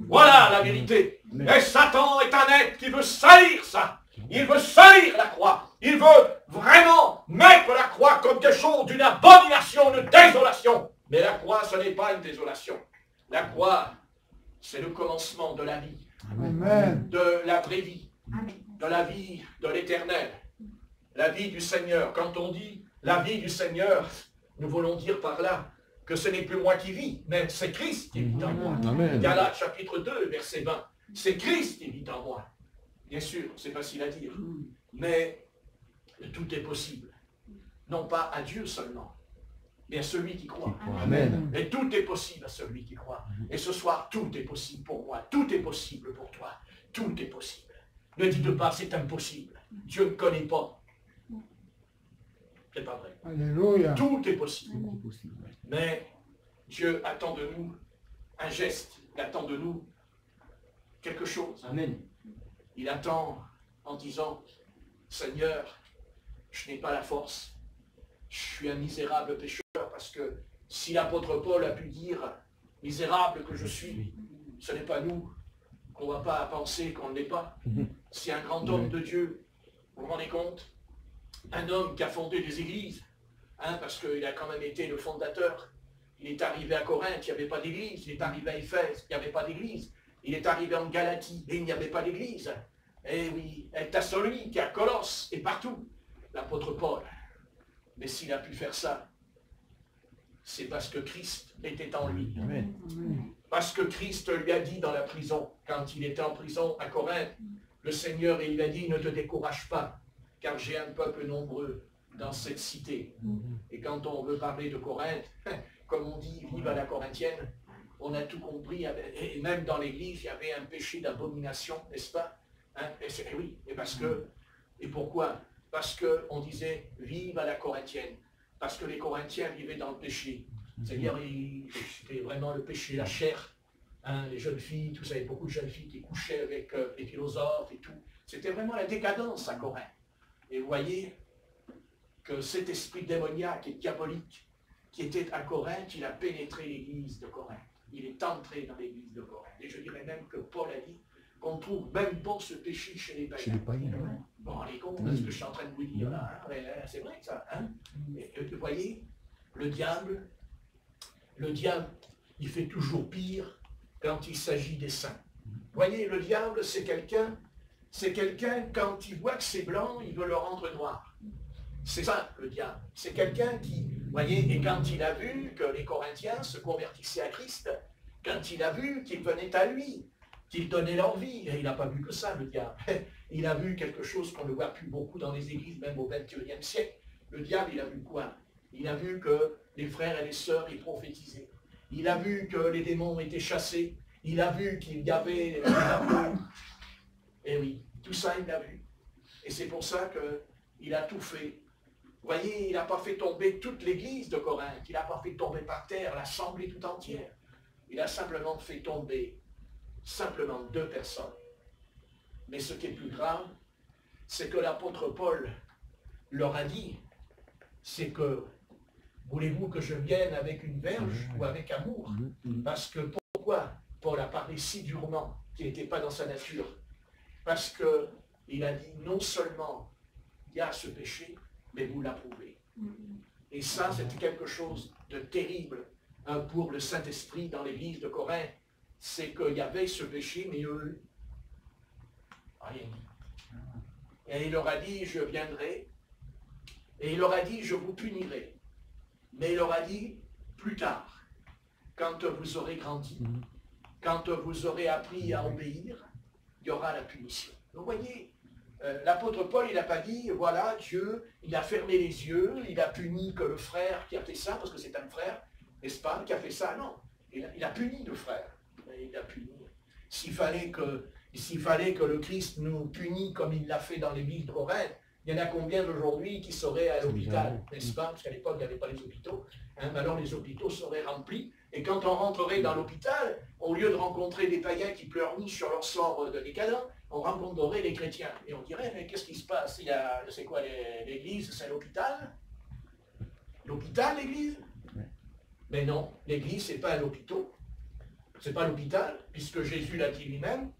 Voilà la vérité. Et Satan est un être qui veut salir ça. Il veut salir la croix. Il veut vraiment mettre la croix comme quelque chose d'une abomination, de désolation. Mais la croix, ce n'est pas une désolation. La croix, c'est le commencement de la vie. Amen. De la vraie vie. De la vie de l'éternel. La vie du Seigneur. Quand on dit la vie du Seigneur, nous voulons dire par là que ce n'est plus moi qui vis, mais c'est Christ qui vit en moi. Galates chapitre 2, verset 20. C'est Christ qui vit en moi. Bien sûr, c'est facile à dire, mais tout est possible. Non pas à Dieu seulement, mais à celui qui croit. Amen. Et tout est possible à celui qui croit. Et ce soir, tout est possible pour moi. Tout est possible pour toi. Tout est possible. Ne dites pas c'est impossible. Dieu ne connaît pas. C'est pas vrai. Alléluia. Tout est possible. Mais Dieu attend de nous un geste, il attend de nous quelque chose. Amen. Il attend en disant, Seigneur, je n'ai pas la force, je suis un misérable pécheur, parce que si l'apôtre Paul a pu dire, misérable que je suis, ce n'est pas nous qu'on ne va pas penser qu'on ne l'est pas. C'est un grand homme de Dieu, vous vous rendez compte? Un homme qui a fondé des églises, parce qu'il a quand même été le fondateur. Il est arrivé à Corinthe, il n'y avait pas d'église. Il est arrivé à Éphèse, il n'y avait pas d'église. Il est arrivé en Galatie, et il n'y avait pas d'église. Et oui, à Thessalonique, à Colosse, et partout. L'apôtre Paul. Mais s'il a pu faire ça, c'est parce que Christ était en lui. Amen. Parce que Christ lui a dit dans la prison, quand il était en prison à Corinthe, le Seigneur, il lui a dit, ne te décourage pas, car j'ai un peuple nombreux dans cette cité. Et quand on veut parler de Corinthe, comme on dit, vive à la corinthienne, on a tout compris, et même dans l'église, il y avait un péché d'abomination, n'est-ce pas? Et oui, et pourquoi? Parce qu'on disait, vive à la corinthienne, parce que les Corinthiens vivaient dans le péché. C'est-à-dire, c'était vraiment le péché, la chair. Les jeunes filles, tout ça, il y avait beaucoup de jeunes filles qui couchaient avec les philosophes et tout. C'était vraiment la décadence à Corinthe. Et vous voyez que cet esprit démoniaque et diabolique qui était à Corinthe, il a pénétré l'église de Corinthe. Il est entré dans l'église de Corinthe. Et je dirais même que Paul a dit qu'on ne trouve même pas ce péché chez les païens. Bon, les cons, c'est ce que je suis en train de vous dire là. C'est vrai ça. Et, vous voyez, le diable, il fait toujours pire quand il s'agit des saints. Vous voyez, le diable, c'est quelqu'un, quand il voit que c'est blanc, il veut le rendre noir. C'est ça, le diable. C'est quelqu'un qui, vous voyez, et quand il a vu que les Corinthiens se convertissaient à Christ, quand il a vu qu'ils venaient à lui, qu'ils donnaient leur vie, et il n'a pas vu que ça, le diable. Il a vu quelque chose qu'on ne voit plus beaucoup dans les églises, même au XXIe siècle. Le diable, il a vu quoi? Il a vu que les frères et les sœurs, ils prophétisaient. Il a vu que les démons étaient chassés. Il a vu qu'il y avait des amours. Et oui, tout ça, il l'a vu. Et c'est pour ça qu'il a tout fait. Vous voyez, il n'a pas fait tomber toute l'église de Corinthe. Il n'a pas fait tomber par terre l'assemblée tout entière. Il a simplement fait tomber simplement 2 personnes. Mais ce qui est plus grave, c'est que l'apôtre Paul leur a dit, c'est que, voulez-vous que je vienne avec une verge ou avec amour? Parce que pourquoi Paul a parlé si durement qu'il n'était pas dans sa nature? Parce qu'il a dit, non seulement il y a ce péché, mais vous l'approuvez. Et ça, c'était quelque chose de terrible pour le Saint-Esprit dans l'église de Corinthe. C'est qu'il y avait ce péché, mais eux, rien. Et il leur a dit, je viendrai. Et il leur a dit, je vous punirai. Mais il leur a dit, plus tard, quand vous aurez grandi, quand vous aurez appris à obéir, il y aura la punition. Vous voyez, l'apôtre Paul, il n'a pas dit, voilà, Dieu, il a fermé les yeux, il a puni que le frère qui a fait ça, parce que c'est un frère, n'est-ce pas, qui a fait ça. Non, il a puni le frère. Il a puni. S'il fallait que le Christ nous punisse comme il l'a fait dans l'église de Corinthe, il y en a combien d'aujourd'hui qui seraient à l'hôpital, n'est-ce pas? Parce qu'à l'époque, il n'y avait pas les hôpitaux. Alors les hôpitaux seraient remplis. Et quand on rentrerait dans l'hôpital, au lieu de rencontrer des païens qui pleurnichent sur leur sort de décadent, on rencontrerait les chrétiens. Et on dirait, mais qu'est-ce qui se passe? C'est quoi l'église? C'est l'hôpital? L'hôpital, l'église? Mais non, l'église, c'est pas un hôpital. C'est pas l'hôpital, puisque Jésus l'a dit lui-même,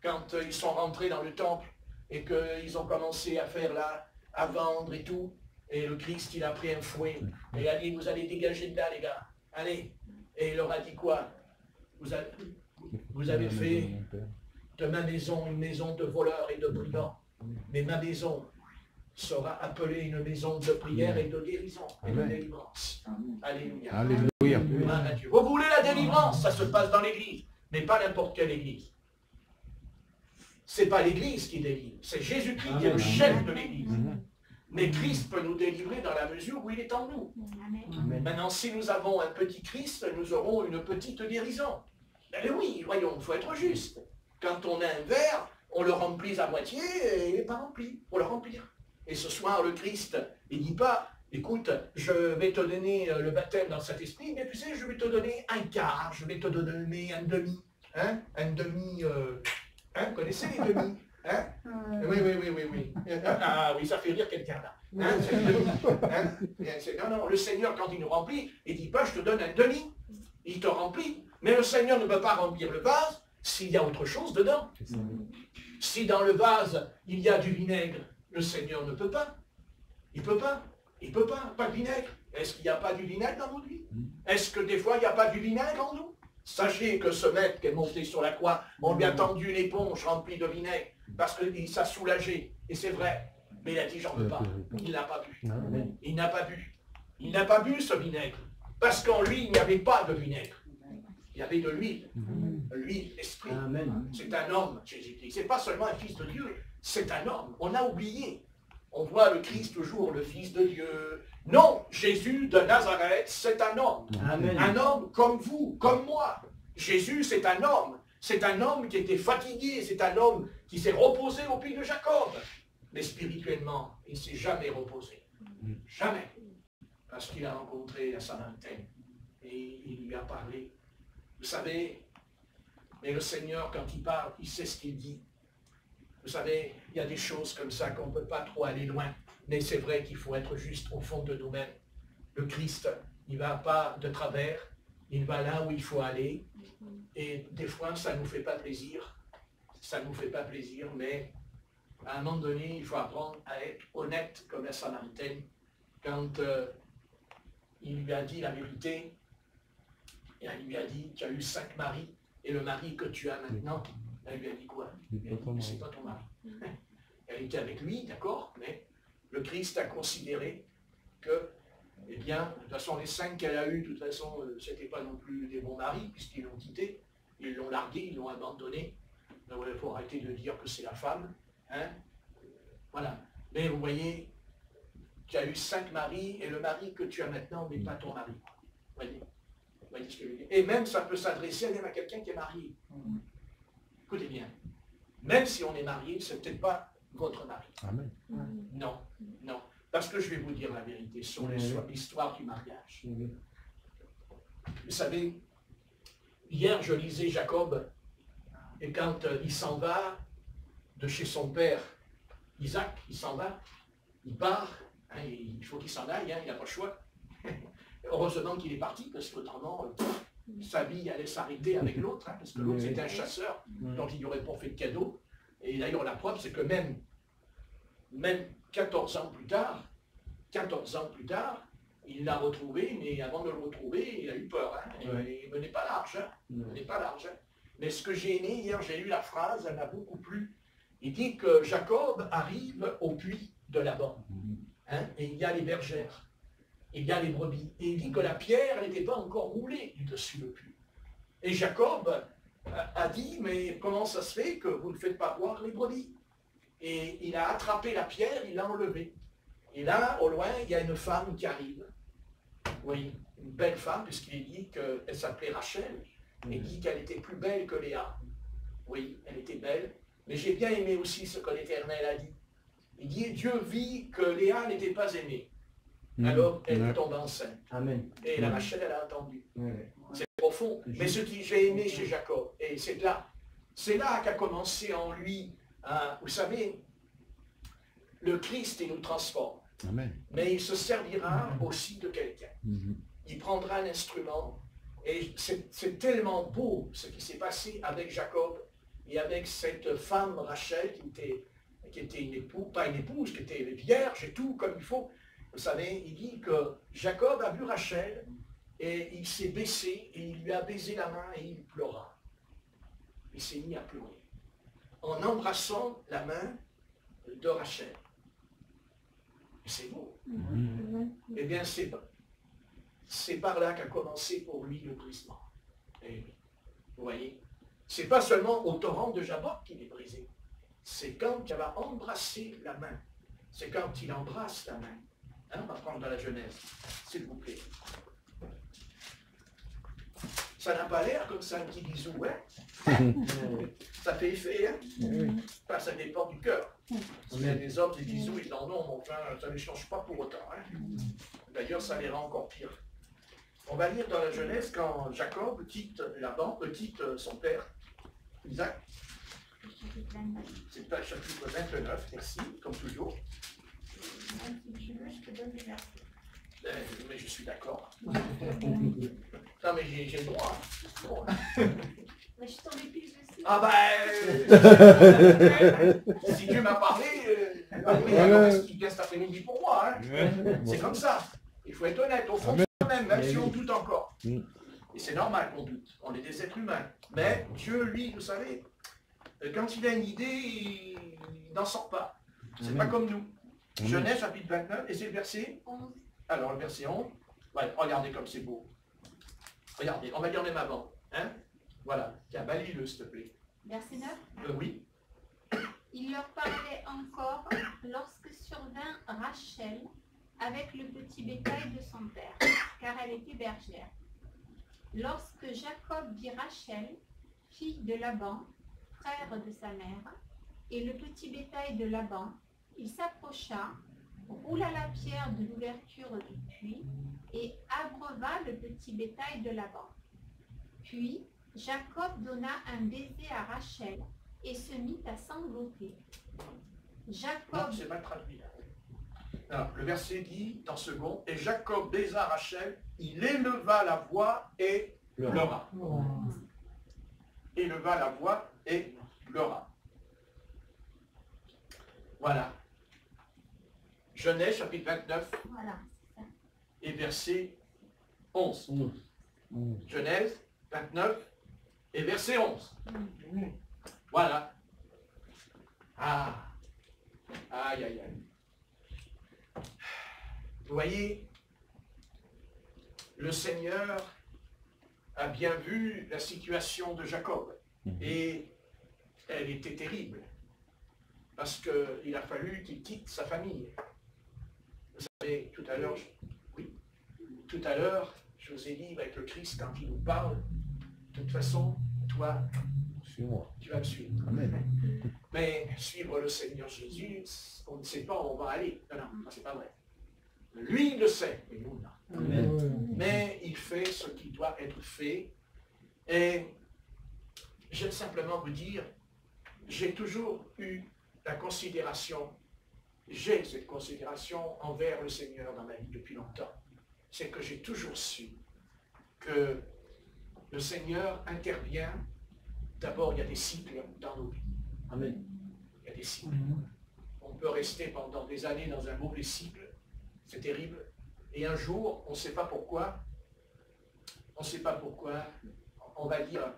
quand ils sont rentrés dans le temple et qu'ils ont commencé à faire là, à vendre et tout, et le Christ, il a pris un fouet, et il a dit, vous allez dégager de là, les gars, allez. Et il leur a dit quoi? Vous avez fait de ma maison une maison de voleurs et de brigands, mais ma maison sera appelée une maison de prière et de guérison et de délivrance. Alléluia. Alléluia. Gloire à Dieu. Vous voulez la délivrance? Ça se passe dans l'église, mais pas n'importe quelle église. C'est pas l'église qui délivre, c'est Jésus-Christ qui est le chef de l'église. Mais Christ peut nous délivrer dans la mesure où il est en nous. Amen. Maintenant, si nous avons un petit Christ, nous aurons une petite guérison. Eh oui, voyons, il faut être juste. Quand on a un verre, on le remplit à moitié et il n'est pas rempli. Il faut le remplir. Et ce soir, le Christ, il ne dit pas, écoute, je vais te donner le baptême dans cet esprit, mais tu sais, je vais te donner un quart, je vais te donner un demi, hein, un demi, vous connaissez les demi, hein? Oui. Ah oui, ça fait rire quelqu'un là. Hein, c'est le demi, hein? Non, le Seigneur, quand il nous remplit, il dit pas, je te donne un demi, il te remplit, mais le Seigneur ne peut pas remplir le vase s'il y a autre chose dedans. Si dans le vase, il y a du vinaigre, le Seigneur ne peut pas. Il peut pas. Il peut pas de vinaigre. Est-ce qu'il n'y a pas du vinaigre dans nos vies? Est-ce que des fois, il n'y a pas du vinaigre en nous? Sachez que ce maître qui est monté sur la croix, on lui a tendu une éponge remplie de vinaigre, parce que ça soulageait. Et c'est vrai. Mais il a dit, j'en veux pas. Il n'a pas bu. Il n'a pas bu. Il n'a pas bu ce vinaigre. Parce qu'en lui, il n'y avait pas de vinaigre. Il y avait de l'huile. L'huile, l'esprit. C'est un homme, Jésus-Christ. C'est pas seulement un fils de Dieu, c'est un homme. On a oublié. On voit le Christ toujours, le Fils de Dieu. Non, Jésus de Nazareth, c'est un homme. Amen. Un homme comme vous, comme moi. Jésus, c'est un homme. C'est un homme qui était fatigué. C'est un homme qui s'est reposé au pied de Jacob. Mais spirituellement, il ne s'est jamais reposé. Jamais. Parce qu'il a rencontré la Samaritaine. Et il lui a parlé. Vous savez, mais le Seigneur, quand il parle, il sait ce qu'il dit. Vous savez, il y a des choses comme ça qu'on ne peut pas trop aller loin. Mais c'est vrai qu'il faut être juste au fond de nous-mêmes. Le Christ, il ne va pas de travers. Il va là où il faut aller. Et des fois, ça ne nous fait pas plaisir. Ça ne nous fait pas plaisir, mais à un moment donné, il faut apprendre à être honnête comme la Samaritaine. Quand il lui a dit la vérité, et il lui a dit, tu as eu 5 maris, et le mari que tu as maintenant, elle lui a dit quoi? C'est pas ton mari. Elle était avec lui, d'accord, mais le Christ a considéré que, eh bien, de toute façon, les 5 qu'elle a eus, de toute façon, ce n'étaient pas non plus des bons maris, puisqu'ils l'ont quitté, ils l'ont largué, ils l'ont abandonné. Il faut arrêter de dire que c'est la femme. Hein? Voilà. Mais vous voyez, tu as eu 5 maris, et le mari que tu as maintenant n'est pas ton mari. Vous voyez ce que je veux dire? Et même, ça peut s'adresser même à quelqu'un qui est marié. Écoutez bien. Même si on est marié, c'est peut-être pas votre mari. Amen. Non. Parce que je vais vous dire la vérité sur l'histoire du mariage. Vous savez, hier, je lisais Jacob, et quand il s'en va de chez son père, Isaac, il s'en va, il part, hein, il faut qu'il s'en aille, hein, il n'a pas le choix. Heureusement qu'il est parti, parce qu'autrement, sa vie allait s'arrêter avec l'autre, hein, parce que l'autre c'était un chasseur, donc il n'y aurait pas fait de cadeau. Et d'ailleurs, la preuve, c'est que même 14 ans plus tard, il l'a retrouvé, mais avant de le retrouver, il a eu peur. Hein, il ne menait pas large. Mais ce que j'ai aimé, hier, j'ai lu la phrase, elle m'a beaucoup plu. Il dit que Jacob arrive au puits de Laban. Hein, et il y a les bergères. Il y a les brebis. Et il dit que la pierre n'était pas encore roulée du-dessus le puits. Et Jacob a dit, mais comment ça se fait que vous ne faites pas boire les brebis? Et il a attrapé la pierre, il l'a enlevée. Et là, au loin, il y a une femme qui arrive. Oui, une belle femme, puisqu'il dit qu'elle s'appelait Rachel. Et il dit qu'elle était plus belle que Léa. Oui, elle était belle. Mais j'ai bien aimé aussi ce que l'Éternel a dit. Il dit, Dieu vit que Léa n'était pas aimée. Alors, elle tombe enceinte. Amen. Et la Rachel, elle a entendu. C'est profond. Mais ce que j'ai aimé chez Jacob, et c'est là qu'a commencé en lui, vous savez, le Christ, il nous transforme. Amen. Mais il se servira aussi de quelqu'un. Il prendra un instrument. Et c'est tellement beau ce qui s'est passé avec Jacob et avec cette femme Rachel qui était une épouse, pas une épouse, qui était vierge et tout comme il faut. Vous savez, il dit que Jacob a vu Rachel et il s'est baissé et il lui a baisé la main et il pleura. Il s'est mis à pleurer en embrassant la main de Rachel. C'est beau. Eh bien, c'est par là qu'a commencé pour lui le brisement. Et vous voyez, c'est pas seulement au torrent de Jabbok qu'il est brisé. C'est quand il va embrasser la main. C'est quand il embrasse la main. Hein, on va prendre dans la Genèse, s'il vous plaît. Ça n'a pas l'air comme ça, un petit bisou, hein? Ça fait effet, hein? Enfin, ça dépend du cœur. Il y a des hommes, des bisous, ils en ont, mais enfin, ça ne les change pas pour autant. Hein. D'ailleurs, ça les rend encore pire. On va lire dans la Genèse quand Jacob quitte Laban, quitte son père, Isaac. C'est le chapitre 29, merci, comme toujours. Si tu veux, je te donne les versets. Mais je suis d'accord. Non, mais j'ai le droit. Hein. Bon. Mais je suis tombée pile dessus. Ah si Dieu m'a parlé, alors est-ce qu'il vient cet après-midi pour moi hein. C'est comme ça. Il faut être honnête, au fond de soi-même, même si on doute encore. Et c'est normal qu'on doute. On est des êtres humains. Mais Dieu, lui, vous savez, quand il a une idée, il n'en sort pas. C'est pas comme nous. Genèse, chapitre 29, et c'est le verset 11. Alors, le verset 11. Ouais, regardez comme c'est beau. Regardez, on va lire même avant. Hein? Voilà. Tiens, lis-le, s'il te plaît. Verset 9. Oui. Il leur parlait encore lorsque survint Rachel avec le petit bétail de son père, car elle était bergère. Lorsque Jacob vit Rachel, fille de Laban, frère de sa mère, et le petit bétail de Laban, il s'approcha, roula la pierre de l'ouverture du puits et abreuva le petit bétail de Laban. Puis Jacob donna un baiser à Rachel et se mit à sangloter. Jacob... Non, c'est mal traduit. Alors, le verset dit, en second, et Jacob baisa Rachel, il éleva la voix et pleura. Éleva la voix et pleura. Voilà. Genèse, chapitre 29, Voilà. et verset 11. Genèse 29 et verset 11. Voilà. Ah. Aïe, aïe, aïe. Vous voyez, le Seigneur a bien vu la situation de Jacob. Et elle était terrible. Parce qu'il a fallu qu'il quitte sa famille. Vous savez, tout à l'heure, tout à l'heure, je vous ai dit avec le Christ, quand il nous parle, de toute façon, toi, tu vas me suivre. Amen. Mais suivre le Seigneur Jésus, on ne sait pas où on va aller. Non, non, c'est pas vrai. Lui, il le sait, et nous, non. Amen. Mais il fait ce qui doit être fait. Et j'aime simplement vous dire, j'ai toujours eu la considération, j'ai cette considération envers le Seigneur dans ma vie depuis longtemps. C'est que j'ai toujours su que le Seigneur intervient. D'abord, il y a des cycles dans nos vies. Amen. Il y a des cycles. On peut rester pendant des années dans un mauvais cycle. C'est terrible. Et un jour, on ne sait pas pourquoi, on va dire,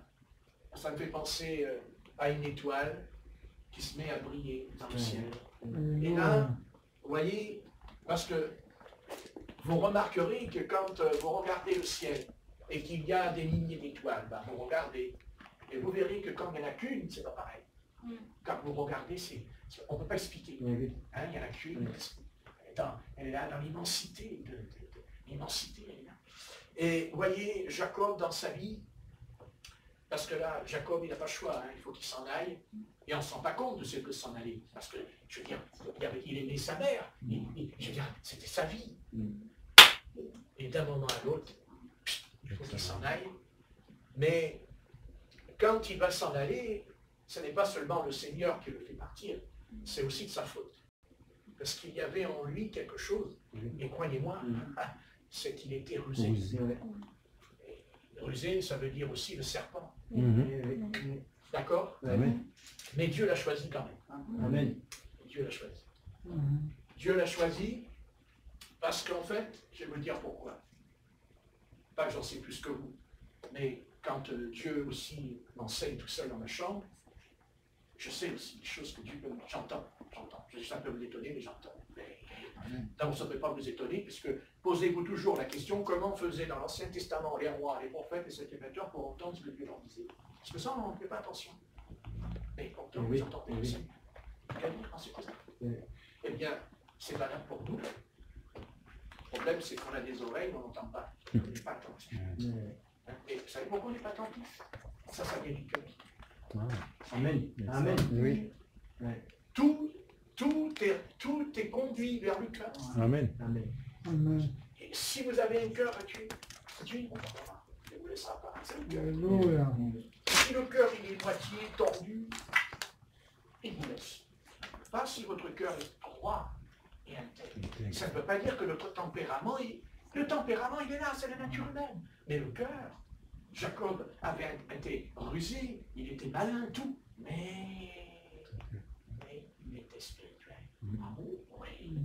ça me fait penser à une étoile qui se met à briller dans le ciel. Et là, vous voyez, parce que vous remarquerez que quand vous regardez le ciel et qu'il y a des milliers d'étoiles, ben, vous regardez, et vous verrez que quand il n'y en a qu'une, c'est pas pareil. Quand vous regardez, on ne peut pas expliquer. Hein, il n'y en a qu'une. Elle est là dans l'immensité. L'immensité, elle est là. Et vous voyez, Jacob dans sa vie, parce que là, Jacob, il n'a pas le choix, hein, il faut qu'il s'en aille. Et on ne se rend pas compte de ce que s'en aller. Parce que, je veux dire, il aimait sa mère. Je veux dire, c'était sa vie. Et d'un moment à l'autre, il faut qu'il s'en aille. Mais quand il va s'en aller, ce n'est pas seulement le Seigneur qui le fait partir, c'est aussi de sa faute. Parce qu'il y avait en lui quelque chose, et croyez-moi, c'est qu'il était rusé. Rusé, ça veut dire aussi le serpent. D'accord? Mais Dieu l'a choisi quand même. Amen. Dieu l'a choisi. Dieu l'a choisi parce qu'en fait, je vais vous dire pourquoi. Pas que j'en sais plus que vous, mais quand Dieu aussi m'enseigne tout seul dans ma chambre, je sais aussi des choses que Dieu peut... J'entends. Ça peut vous étonner, mais j'entends. Donc ça ne peut pas vous étonner, puisque posez-vous toujours la question, comment faisaient dans l'Ancien Testament les rois, les prophètes, les sacrificateurs pour entendre ce que Dieu leur disait? Parce que ça, on ne fait pas attention. Mais pourtant, vous entendez le Seigneur. Eh bien, c'est valable pour nous. Le problème, c'est qu'on a des oreilles, on n'entend pas. On n'est pas attentif. Et vous savez pourquoi on n'est pas attentif? Ça vient du cœur. Amen. Amen. Oui. Tout tout est conduit vers le cœur. Amen. Amen. Et si vous avez un cœur réduit, ne vous laissera pas. C'est le cœur. Alléluia. Si le cœur il est moitié tordu, il vous laisse. Pas si votre cœur est droit et intègre. Ça ne veut pas dire que notre tempérament, le tempérament il est là, c'est la nature humaine. Mais le cœur, Jacob avait été rusé, il était malin, tout, mais il était spirituel. Ah bon? Oui.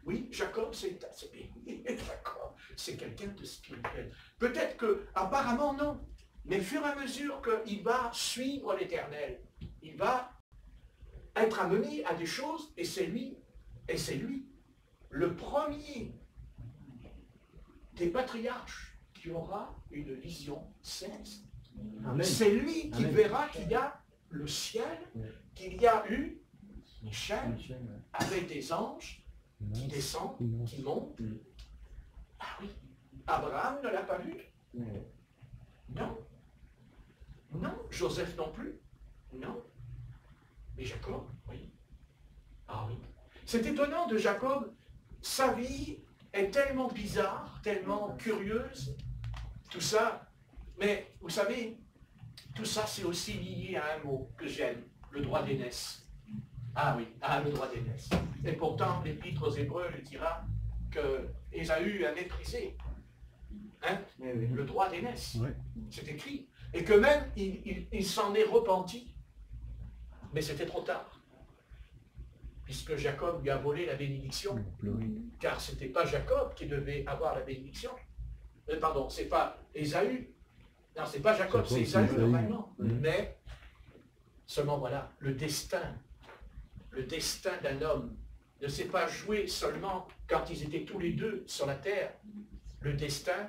Oui, Jacob, Jacob, c'est quelqu'un de spirituel. Peut-être que, apparemment non, mais au fur et à mesure qu'il va suivre l'Éternel, il va être amené à des choses, et c'est lui, le premier des patriarches qui aura une vision céleste. C'est lui qui verra qu'il y a le ciel, qu'il y a eu Michel avec des anges qui descendent, qui montent. Ah oui, Abraham ne l'a pas vu. Non. Non, Joseph non plus. Non. Mais Jacob, oui. Ah oui. C'est étonnant de Jacob. Sa vie est tellement bizarre, tellement curieuse. Tout ça. Mais vous savez, tout ça c'est aussi lié à un mot que j'aime, le droit d'aînesse. Ah oui, le droit d'aînesse. Et pourtant, l'Épître aux Hébreux le dira que Ésaü a méprisé le droit d'aînesse. Ouais. C'est écrit. Et que même il s'en est repenti. Mais c'était trop tard. Puisque Jacob lui a volé la bénédiction. Car ce n'était pas Jacob qui devait avoir la bénédiction. Pardon, c'est pas Ésaü. Non, c'est pas Jacob, c'est Ésaü normalement. Mais seulement voilà, le destin d'un homme ne s'est pas joué seulement quand ils étaient tous les deux sur la terre. Le destin,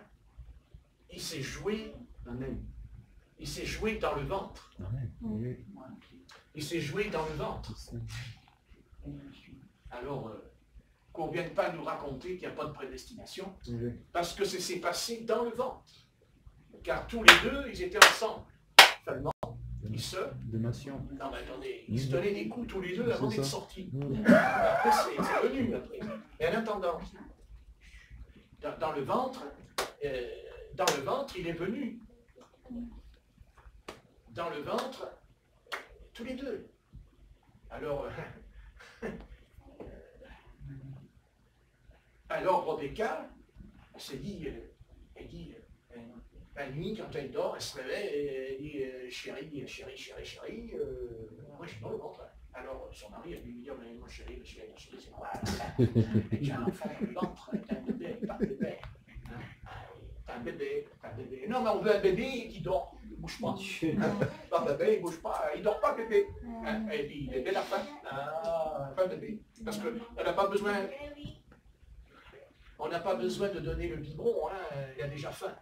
il s'est joué. Amen. Il s'est joué dans le ventre. Amen. Il s'est joué dans le ventre. Alors, qu'on ne vienne pas nous raconter qu'il n'y a pas de prédestination, parce que ça s'est passé dans le ventre. Car tous les deux, ils étaient ensemble. Seulement, ils se... Non, mais attendez, ils se donnaient des coups tous les deux avant d'être sortis. Après, c'est venu, après. Mais en attendant, dans le ventre, il est venu. Dans le ventre, tous les deux. Alors Rebecca s'est dit, la nuit, quand elle dort, elle se réveille et elle dit, chérie, moi je suis dans le ventre. Alors son mari a dû lui dire, mais mon chéri, c'est quoi? J'ai un enfant dans le ventre, t'as un bébé, pas de bébé. T'as un bébé. Non, mais on veut un bébé qui dort. Il ne bouge pas. Pas bébé, il ne bouge pas. Il ne dort pas, bébé. Et puis, bébé, la faim. Pas bébé. Parce qu'on n'a pas besoin... On n'a pas besoin de donner le biberon. Il y a déjà faim.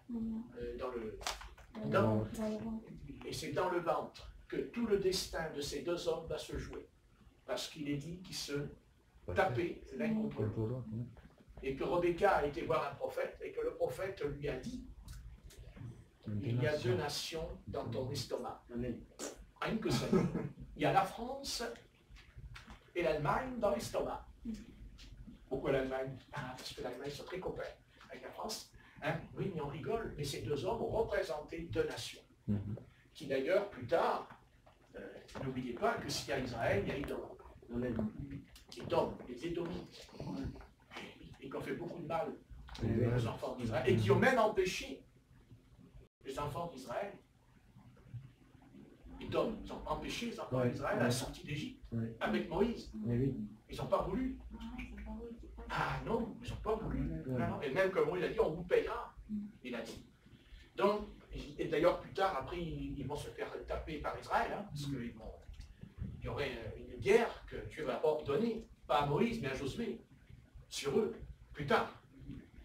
Et c'est dans le ventre que tout le destin de ces deux hommes va se jouer. Parce qu'il est dit qu'ils se tapaient l'un contre l'autre. Et que Rebecca a été voir un prophète, et que le prophète lui a dit, il y a deux nations dans ton estomac. Rien que ça. Il y a la France et l'Allemagne dans l'estomac. Pourquoi l'Allemagne? Parce que l'Allemagne sont très copains avec la France. Oui, mais on rigole, mais ces deux hommes ont représenté deux nations. Qui d'ailleurs, plus tard, n'oubliez pas que s'il y a Israël, il y a Édom. Édom, les Édomites. Et qui ont fait beaucoup de mal aux enfants d'Israël, et qui ont même empêché les enfants d'Israël, ils ont empêché les enfants d'Israël à la sortie d'Égypte, avec Moïse. Ils n'ont pas voulu. Ah non, ils n'ont pas voulu. Non. Et même comme il a dit, on vous payera, il a dit. Donc, et d'ailleurs plus tard, après, ils vont se faire taper par Israël, parce qu'il y aurait une guerre que Dieu va ordonner, pas à Moïse, mais à Josué, sur eux. Plus tard,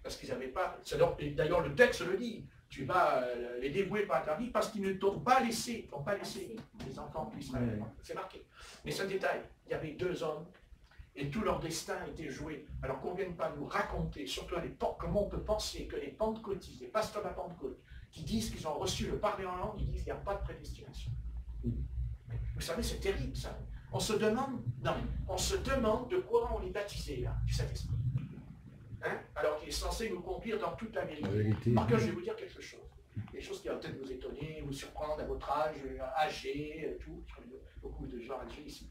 parce qu'ils n'avaient pas... D'ailleurs, le texte le dit, tu vas les dévouer par interdit parce qu'ils ne t'ont pas laissé, les enfants d'Israël. C'est marqué. Mais ce détail, il y avait deux hommes et tout leur destin était joué. Alors qu'on ne vienne pas nous raconter, surtout à l'époque, comment on peut penser que les pentecôtistes, les pasteurs de la Pentecôte, qui disent qu'ils ont reçu le parler en langue, ils disent qu'il n'y a pas de prédestination. Vous savez, c'est terrible ça. on se demande, non, on se demande de quoi on est baptisé, là, du Saint-Esprit. Hein? Alors qu'il est censé nous conduire dans toute la vérité. Par contre, je vais vous dire quelque chose. Des choses qui vont peut-être vous étonner, vous surprendre à votre âge, âgé, tout. Beaucoup de gens âgés ici.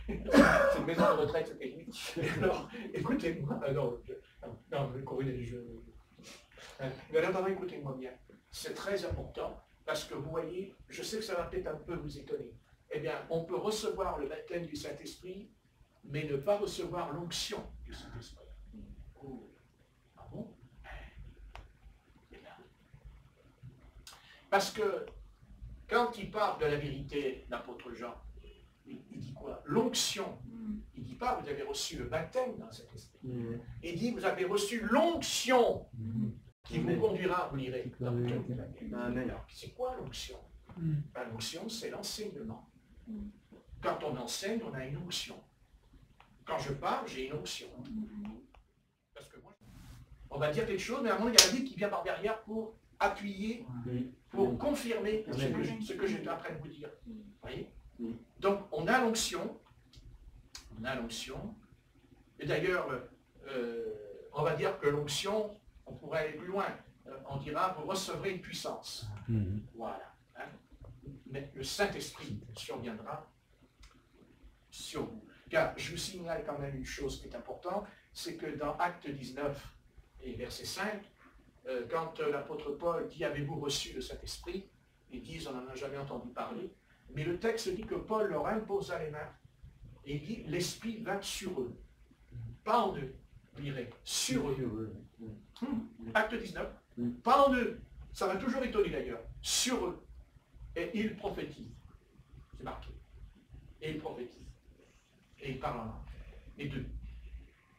C'est une maison de retraite, c'est pays. Alors, écoutez-moi. Non, le courrier des jeux. Mais alors, écoutez-moi bien. C'est très important parce que vous voyez, je sais que ça va peut-être un peu vous étonner. Eh bien, on peut recevoir le baptême du Saint-Esprit, mais ne pas recevoir l'onction du Saint-Esprit. Oh. Ah bon? Eh bien. Parce que quand il parle de la vérité, l'apôtre Jean, il dit quoi? L'onction. Il ne dit pas vous avez reçu le baptême dans cet esprit. Il dit vous avez reçu l'onction qui vous conduira, vous lirez. Alors, c'est quoi l'onction? L'onction, c'est l'enseignement. Quand on enseigne, on a une onction. Quand je parle, j'ai une onction. Parce que moi, on va dire quelque chose, mais à un moment, il y a la vie qui vient par derrière pour appuyer, pour confirmer ce que j'étais en train de vous dire. Vous voyez? Donc, on a l'onction. On a l'onction. Et d'ailleurs, on va dire que l'onction, on pourrait aller plus loin. On dira, vous recevrez une puissance. Voilà. Hein? Mais le Saint-Esprit surviendra sur vous. Car je vous signale quand même une chose qui est importante, c'est que dans Acte 19 et verset 5, quand l'apôtre Paul dit « Avez-vous reçu le Saint-Esprit ?» Ils disent « On n'en a jamais entendu parler ». Mais le texte dit que Paul leur imposa les mains et il dit « L'Esprit vint sur eux ». Pas en eux, vous lirez, sur eux. Acte 19, pas en eux. Ça m'a toujours étonné d'ailleurs. Sur eux. Et ils prophétisent. C'est marqué. Et ils prophétisent. Et ils parlent en langue. Les deux.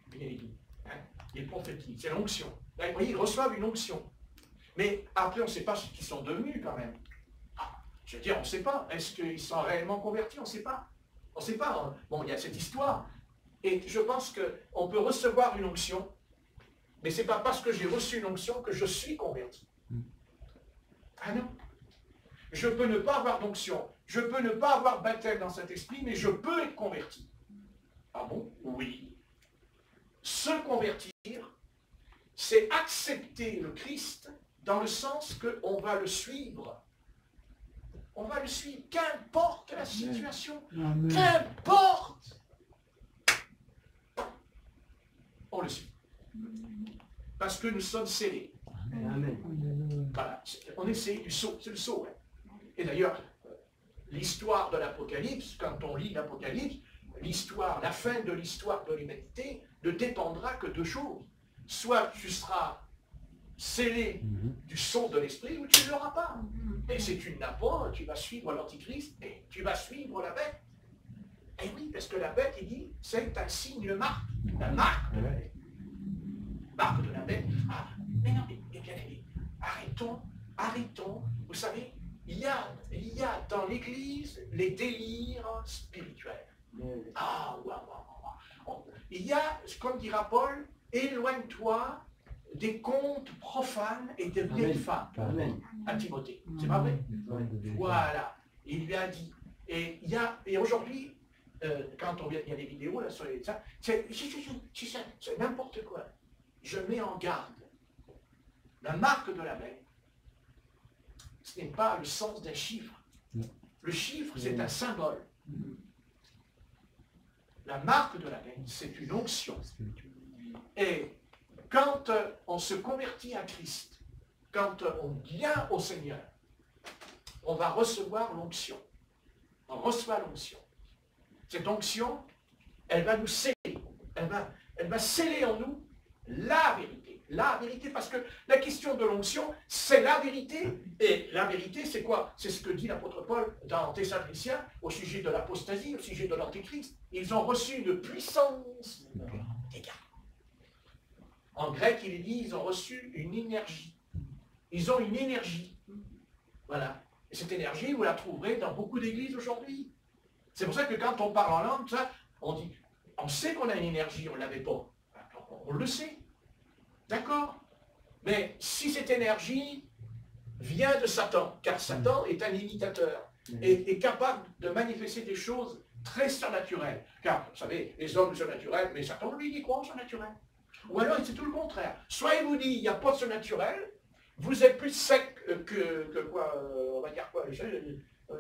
Bien les deux. Hein? Ils prophétisent. C'est l'onction. Vous voyez, ils reçoivent une onction. Mais après, on ne sait pas ce qu'ils sont devenus quand même. Je veux dire, on ne sait pas. Est-ce qu'ils sont réellement convertis? On ne sait pas. On ne sait pas. Bon, il y a cette histoire. Et je pense qu'on peut recevoir une onction, mais ce n'est pas parce que j'ai reçu une onction que je suis converti. Ah non. Je peux ne pas avoir d'onction. Je peux ne pas avoir baptême dans cet esprit, mais je peux être converti. Ah bon? Oui. Se convertir, c'est accepter le Christ dans le sens qu'on va le suivre. On va le suivre, qu'importe la situation, qu'importe. On le suit. Parce que nous sommes scellés. Amen. Voilà. On est scellés du sceau, c'est le sceau. Hein. Et d'ailleurs, l'histoire de l'Apocalypse, quand on lit l'Apocalypse, l'histoire, la fin de l'histoire de l'humanité ne dépendra que de choses. Soit tu seras scellé du sceau de l'esprit ou tu ne l'auras pas. Et si tu ne l'as pas, tu vas suivre l'Antichrist et tu vas suivre la bête. Et oui, parce que la bête, il dit, c'est un signe, une marque. La marque de la bête. Marque de la bête. Ah, mais non, mais bien aimé, arrêtons. Vous savez, il y a dans l'Église les délires spirituels. Ah, il y a, comme dira Paul, éloigne-toi des contes profanes et des vieilles femmes. À Timothée. C'est pas vrai? Voilà. Il lui a dit. Et aujourd'hui, quand il y a des vidéos là sur les ça, c'est n'importe quoi. Je mets en garde. La marque de la bête, ce n'est pas le sens d'un chiffre. Le chiffre, c'est un symbole. La marque de la bête, c'est une onction. Et quand on se convertit à Christ, quand on vient au Seigneur, on va recevoir l'onction. On reçoit l'onction. Cette onction, elle va nous sceller. Elle va sceller en nous la vérité. La vérité, parce que la question de l'onction, c'est la vérité. Et la vérité, c'est quoi? C'est ce que dit l'apôtre Paul dans Thessaloniciens au sujet de l'apostasie, au sujet de l'antéchrist. Ils ont reçu une puissance d'égarement. En grec, il est dit, ils ont reçu une énergie. Ils ont une énergie. Voilà. Et cette énergie, vous la trouverez dans beaucoup d'églises aujourd'hui. C'est pour ça que quand on parle en langue, ça, on dit, on sait qu'on a une énergie, on ne l'avait pas. On le sait. D'accord? Mais si cette énergie vient de Satan, car Satan est un imitateur, et est capable de manifester des choses très surnaturel. Car, vous savez, les hommes surnaturels, mais Satan lui dit quoi en surnaturel? Ou alors c'est tout le contraire. Soit il vous dit il n'y a pas de surnaturel, vous êtes plus sec que quoi, on va dire quoi, je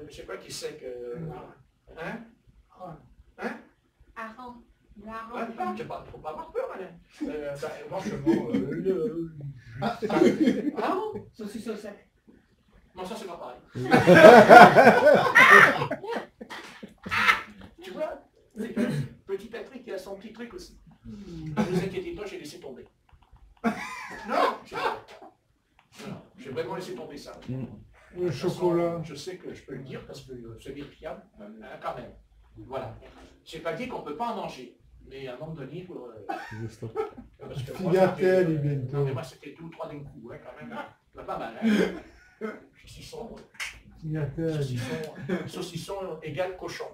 sais pas qui est sec. Hein? Hein? Aaron. Il ne faut pas avoir peur, Alain. Aaron? Saucisson au sac. Non, ça c'est pas pareil. Tu vois, petit Patrick qui a son petit truc aussi. Ne vous inquiétez pas, j'ai laissé tomber. Non, j'ai vraiment laissé tomber ça. Le chocolat. Je sais que je peux le dire parce que c'est vérifiable, quand même. Voilà. J'ai pas dit qu'on ne peut pas en manger. Mais à un moment donné, il faut... Figatelle, bientôt. Non, mais moi, c'était 2 ou 3 d'un coup, hein, quand même. C'est pas mal, hein. Saucisson égale cochon.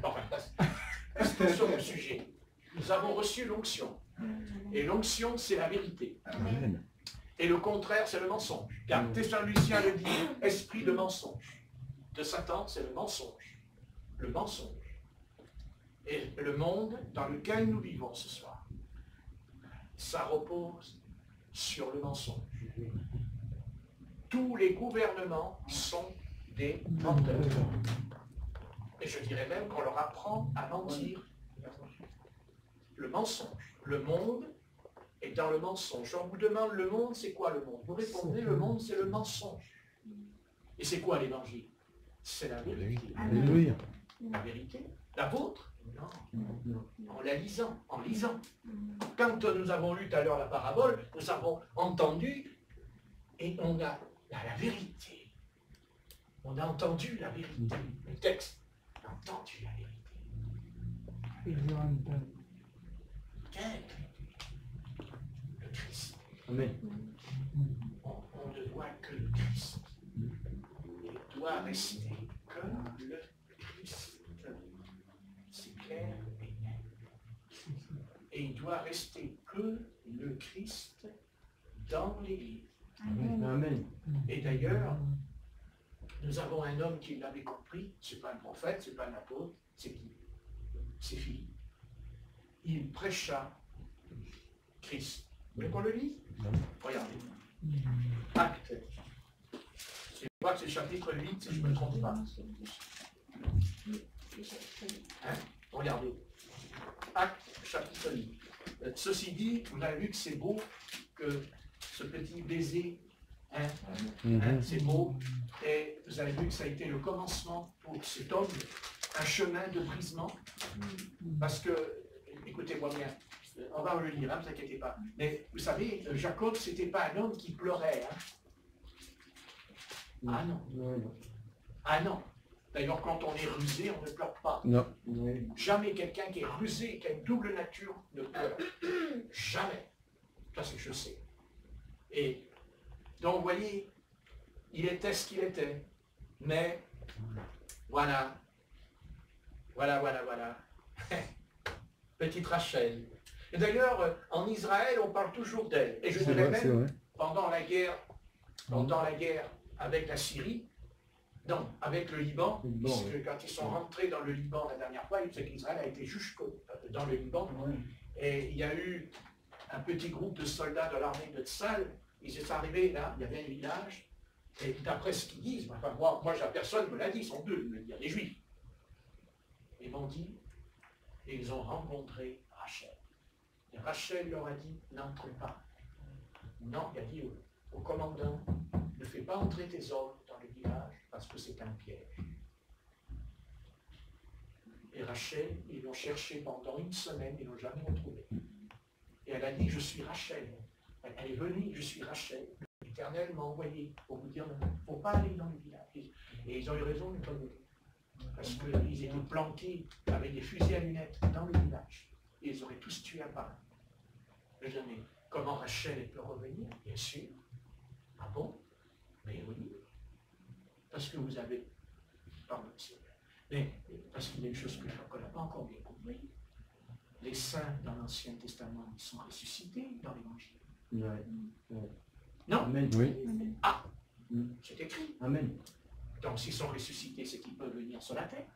Enfin, restons sur le sujet. Nous avons reçu l'onction. Et l'onction, c'est la vérité. Amen. Et le contraire, c'est le mensonge. Car Thessaloniciens le dit, esprit de mensonge. De Satan, c'est le mensonge. Le mensonge. Et le monde dans lequel nous vivons ce soir, ça repose sur le mensonge. Tous les gouvernements sont des menteurs. Et je dirais même qu'on leur apprend à mentir. Le mensonge. Le monde est dans le mensonge. On vous demande le monde, c'est quoi le monde? Vous répondez, le monde, c'est le mensonge. Et c'est quoi l'évangile? C'est la vérité. Alléluia. La vérité? La vôtre? Non. En la lisant, en lisant. Quand nous avons lu tout à l'heure la parabole, nous avons entendu et on a la vérité. On a entendu la vérité. Le texte a entendu la vérité. Le Christ. Amen. On ne voit que le Christ. Il doit rester que le Christ. C'est clair et net. Et il doit rester que le Christ dans l'Église. Amen. Et d'ailleurs, nous avons un homme qui l'avait compris, c'est pas un prophète, c'est pas un apôtre, c'est qui? C'est Philippe. Il prêcha Christ. Vous voulez qu'on le lise? Regardez. Acte. Je crois que c'est le chapitre 8, si je ne me trompe pas. Hein? Regardez. Acte, chapitre 8. Ceci dit, vous avez vu que c'est beau que ce petit baiser, hein, c'est beau. Et vous avez vu que ça a été le commencement pour cet homme, un chemin de brisement. Parce que, écoutez-moi bien, on va le lire, ne vous inquiétez pas. Mais vous savez, Jacob, ce n'était pas un homme qui pleurait. Hein. Ah non. Ah non. D'ailleurs, quand on est rusé, on ne pleure pas. Non. Jamais quelqu'un qui est rusé, qui a une double nature, ne pleure. Jamais. Ça, c'est que je sais. Et donc, vous voyez, il était ce qu'il était. Mais, voilà. Voilà. Petite Rachel. Et d'ailleurs, en Israël, on parle toujours d'elle. Et je dirais même, pendant la guerre avec la Syrie, non, avec le Liban, puisque quand ils sont rentrés dans le Liban la dernière fois, c'est qu'Israël a été jusqu'au dans le Liban. Et il y a eu un petit groupe de soldats de l'armée de Tzal. Ils étaient arrivés là, il y avait un village. Et d'après ce qu'ils disent, enfin, moi personne ne me l'a dit, ils sont deux, me le dire, les Juifs. Ils m'ont dit, et ils ont rencontré Rachel. Et Rachel leur a dit, n'entrez pas. Non, il a dit au commandant, ne fais pas entrer tes hommes dans le village parce que c'est un piège. Et Rachel, ils l'ont cherché pendant 1 semaine, ils ne l'ont jamais retrouvée. Et elle a dit, je suis Rachel. Elle est venue, je suis Rachel. L'Éternel m'a envoyé pour vous dire, il ne faut pas aller dans le village. Et ils ont eu raison, parce qu'ils étaient planqués avec des fusils à lunettes dans le village. Et ils auraient tous tué à part. Mais comment Rachel peut revenir? Bien sûr. Ah bon? Mais oui. Parce que vous avez... Pardon, mais parce qu'il y a une chose qu'on n'a pas encore bien compris. Les saints dans l'Ancien Testament, ils sont ressuscités dans l'Évangile. Non? Amen. Oui. Ah! C'est écrit. Amen. Donc s'ils sont ressuscités, c'est qu'ils peuvent venir sur la terre,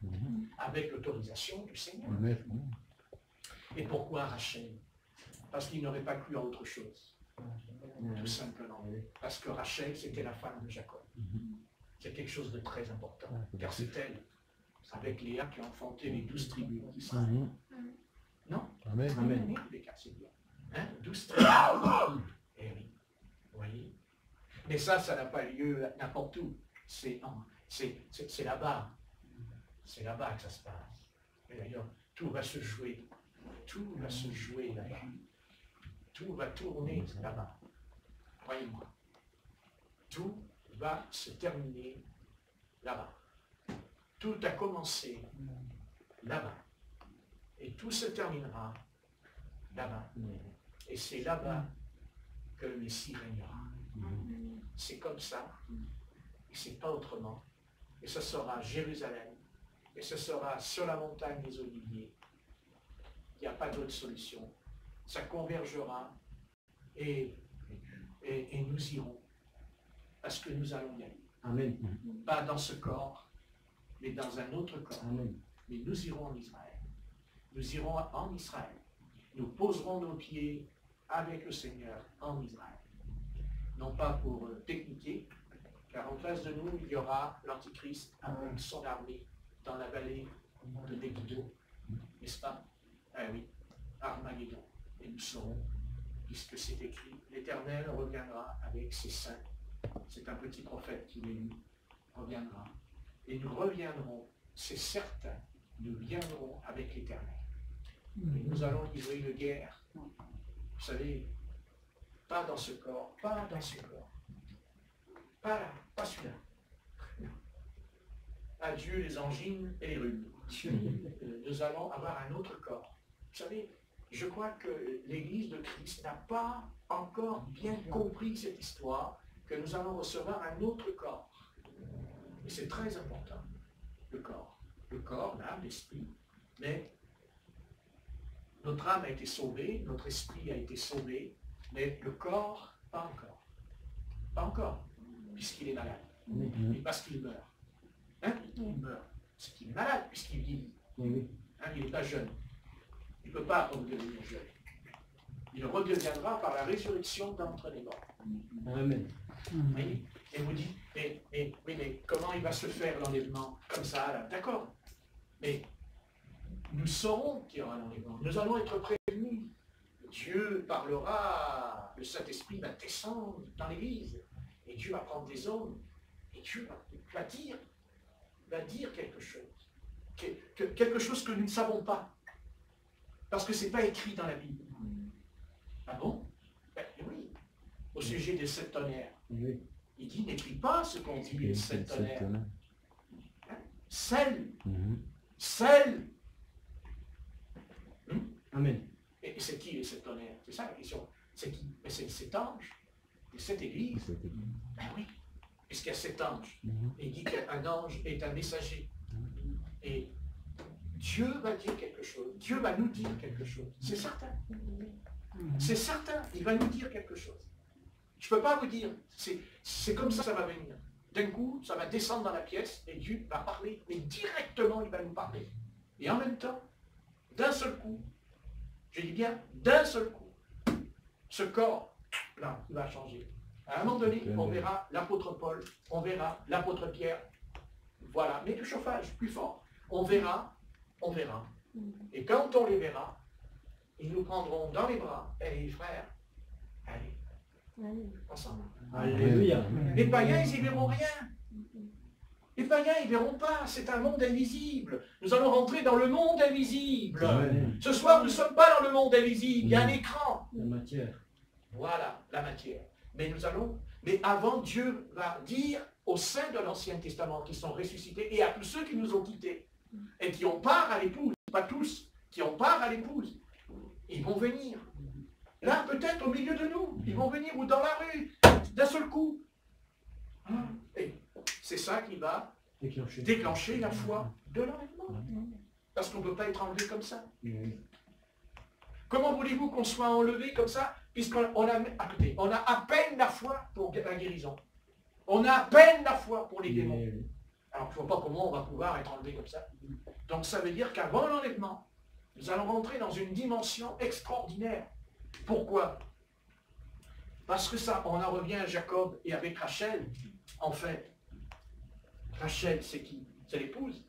avec l'autorisation du Seigneur. Et pourquoi Rachel? Parce qu'il n'aurait pas cru à autre chose. Tout simplement. Parce que Rachel, c'était la femme de Jacob. C'est quelque chose de très important. Car c'est elle, avec Léa, qui a enfanté les 12 tribus d'Israël. Non? Amen. Les cas, c'est bien. Hein? 12 tribus. Eh oui. Vous voyez? Mais ça n'a pas lieu n'importe où. C'est là-bas. C'est là-bas que ça se passe. Et d'ailleurs, tout va se jouer. Tout va se jouer là-bas. Tout va tourner là-bas. Croyez-moi. Tout va se terminer là-bas. Tout a commencé là-bas. Et tout se terminera là-bas. Et c'est là-bas que le Messie régnera. C'est comme ça. Et c'est pas autrement. Et ce sera à Jérusalem. Et ce sera sur la montagne des Oliviers. Il n'y a pas d'autre solution. Ça convergera et nous irons. Parce que nous allons y aller. Amen. Pas dans ce corps, mais dans un autre corps. Amen. Mais nous irons en Israël. Nous irons en Israël. Nous poserons nos pieds avec le Seigneur en Israël. Non pas pour techniquer, car en face de nous, il y aura l'Antichrist avec son armée dans la vallée de Megiddo. N'est-ce pas? Ah oui, Armageddon. Et nous saurons, puisque c'est écrit, l'Éternel reviendra avec ses saints. C'est un petit prophète qui l'élu reviendra. Et nous reviendrons, c'est certain, nous viendrons avec l'Éternel. Et nous allons livrer une guerre. Vous savez, pas dans ce corps, pas dans ce corps. Pas là, pas celui-là. Adieu les angines et les rhumes. Nous allons avoir un autre corps. Vous savez, je crois que l'Église de Christ n'a pas encore bien compris cette histoire, que nous allons recevoir un autre corps. Et c'est très important, le corps. Le corps, l'âme, l'esprit. Mais notre âme a été sauvée, notre esprit a été sauvé, mais le corps, pas encore. Pas encore, puisqu'il est malade. Et parce qu'il meurt. Hein? Il meurt. C'est qu'il est malade, puisqu'il vieillit. Hein? Il n'est pas jeune. Il ne peut pas redevenir jeune. Il redeviendra par la résurrection d'entre les morts. Amen. Oui. Et vous dites, mais comment il va se faire l'enlèvement comme ça là? D'accord. Mais nous saurons qu'il y aura l'enlèvement. Nous allons être prévenus. Dieu parlera, le Saint-Esprit va descendre dans l'Église. Et Dieu va prendre des hommes. Et Dieu va dire quelque chose. Quelque chose que nous ne savons pas. Parce que ce n'est pas écrit dans la Bible. Ah bon? Ben oui. Au sujet des 7 tonnerres. Oui. Il dit, n'écris pas ce qu'on dit les 7 tonnerres. Hein? Sel. Sel. Amen. Et c'est qui les 7 tonnerres? C'est ça la question. C'est qui? Mais c'est 7 anges. Les 7 églises. Ben oui. Puisqu'il y a 7 anges. Et il dit qu'un ange est un messager. Et Dieu va dire quelque chose. Dieu va nous dire quelque chose. C'est certain. C'est certain. Il va nous dire quelque chose. Je ne peux pas vous dire. C'est comme ça va venir. D'un coup, ça va descendre dans la pièce et Dieu va parler. Mais directement, il va nous parler. Et en même temps, d'un seul coup, je dis bien d'un seul coup, ce corps, là, il va changer. À un moment donné, on verra l'apôtre Paul, on verra l'apôtre Pierre. Voilà. Mais du chauffage, plus fort. On verra. Et quand on les verra, ils nous prendront dans les bras. Et frères, allez, ensemble. Alléluia. Les païens, ils n'y verront rien. Les païens, ils ne verront pas. C'est un monde invisible. Nous allons rentrer dans le monde invisible. Amen. Ce soir, nous ne sommes pas dans le monde invisible. Il y a un écran. La matière. Voilà, la matière. Mais avant, Dieu va dire aux saints de l'Ancien Testament qui sont ressuscités et à tous ceux qui nous ont quittés et qui ont part à l'épouse, pas tous, qui ont part à l'épouse, ils vont venir. Là, peut-être au milieu de nous, ils vont venir ou dans la rue, d'un seul coup. Et c'est ça qui va déclencher la foi de l'enlèvement. Parce qu'on ne peut pas être enlevé comme ça. Comment voulez-vous qu'on soit enlevé comme ça, puisqu'on a, écoutez, on a à peine la foi pour la guérison. On a à peine la foi pour les démons. Alors je ne vois pas comment on va pouvoir être enlevé comme ça. Donc ça veut dire qu'avant l'enlèvement, nous allons rentrer dans une dimension extraordinaire. Pourquoi? Parce que ça, on en revient à Jacob et avec Rachel, en fait. Rachel, c'est qui? C'est l'épouse.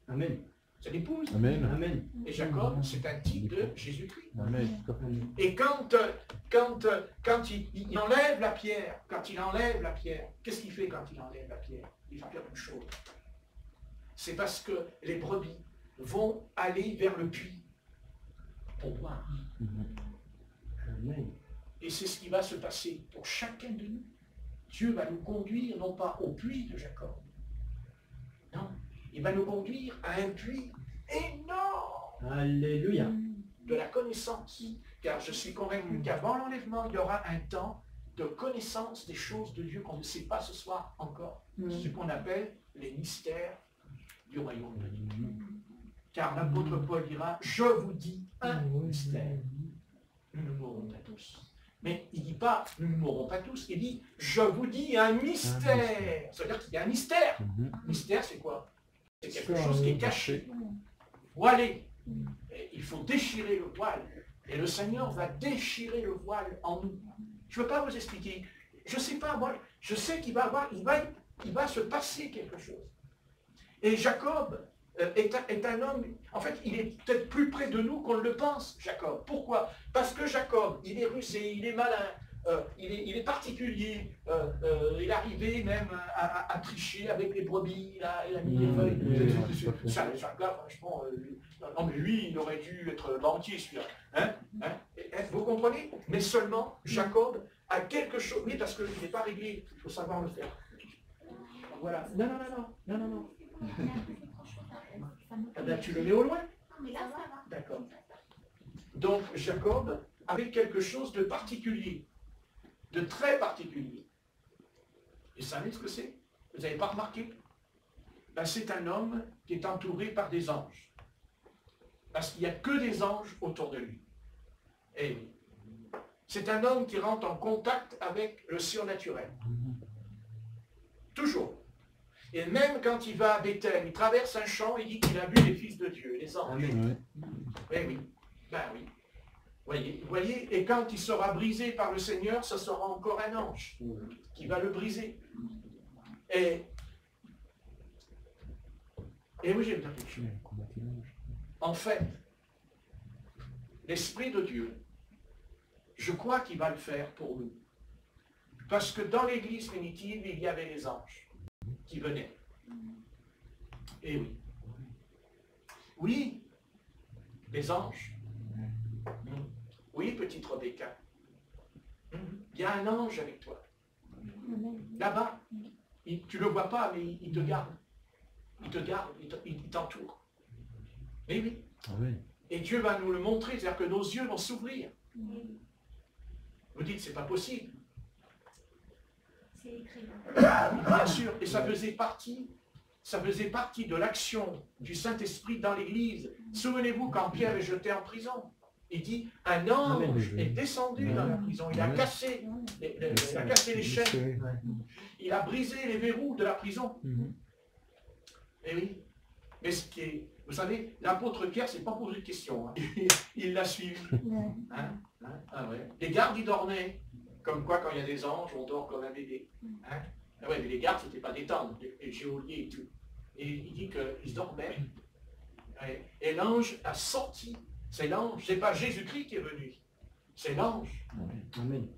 Amen. C'est l'épouse. Amen. Amen. Et Jacob, c'est un type de Jésus-Christ. Amen. Et quand il enlève la pierre, qu'est-ce qu'il fait quand il enlève la pierre? Il va faire une chose. C'est parce que les brebis vont aller vers le puits pour boire. Amen. Et c'est ce qui va se passer pour chacun de nous. Dieu va nous conduire non pas au puits de Jacob. Non, il va nous conduire à un puits énorme Alléluia. de la connaissance. Car je suis convaincu qu'avant l'enlèvement, il y aura un temps de connaissance des choses de Dieu qu'on ne sait pas ce soir encore. Ce qu'on appelle les mystères du royaume de Dieu. Car l'apôtre Paul dira, je vous dis un mystère. Nous ne mourrons pas tous. Mais il ne dit pas, nous ne mourrons pas tous, il dit, je vous dis un mystère. Ça veut dire qu'il y a un mystère. Mystère, c'est quoi? C'est quelque chose qui est caché, voilé. Et il faut déchirer le voile. Et le Seigneur va déchirer le voile en nous. Je ne veux pas vous expliquer. Je ne sais pas, moi, je sais qu'il va se passer quelque chose. Et Jacob est un homme, en fait, il est peut-être plus près de nous qu'on ne le pense, Jacob. Pourquoi? Parce que Jacob, il est rusé, il est malin, il est particulier, il est arrivé même à tricher avec les brebis, il a mis les feuilles. Ça, franchement, non mais lui, il aurait dû être banquier, celui-là. Vous comprenez? Mais seulement, Jacob a quelque chose, oui, parce qu'il n'est pas réglé, il faut savoir le faire. Voilà. Non. Eh bien, tu le mets au loin. Mais là, ça va. D'accord. Donc, Jacob avait quelque chose de particulier, de très particulier. Et vous savez ce que c'est? Vous n'avez pas remarqué? Ben, c'est un homme qui est entouré par des anges. Parce qu'il n'y a que des anges autour de lui. Et oui. C'est un homme qui rentre en contact avec le surnaturel. Toujours. Et même quand il va à Bethel, il traverse un champ, il dit qu'il a vu les fils de Dieu, les anges. Amen. Eh oui, ben oui. Voyez, et quand il sera brisé par le Seigneur, ce sera encore un ange qui va le briser. Et oui, j'ai dire quelque chose. En fait, l'Esprit de Dieu, je crois qu'il va le faire pour nous. Parce que dans l'Église primitive, il y avait les anges qui venaient. Et oui. Oui, les anges. Oui, petite Rebecca. Il y a un ange avec toi. Là-bas. Tu ne le vois pas, mais il te garde. Il te garde, il t'entoure. Mais oui. Et Dieu va nous le montrer, c'est-à-dire que nos yeux vont s'ouvrir. Vous dites, c'est pas possible. C'est écrit. Bien sûr, et ça faisait partie de l'action du Saint-Esprit dans l'Église. Souvenez-vous quand Pierre est jeté en prison, il dit, un ange est descendu dans la prison, il a cassé les chaînes, il a brisé les verrous de la prison. Et oui, mais ce qui est, vous savez, l'apôtre Pierre, c'est pas posé de question, hein. Il l'a suivi. Ah ouais. Les gardes, ils dormaient. Comme quoi, quand il y a des anges, on dort comme un bébé. Ah ouais, mais les gardes, c'était pas des tentes, les geôliers et tout. Et il dit qu'ils dormaient. Ouais. Et l'ange a sorti. C'est l'ange, c'est pas Jésus-Christ qui est venu. C'est l'ange. Amen.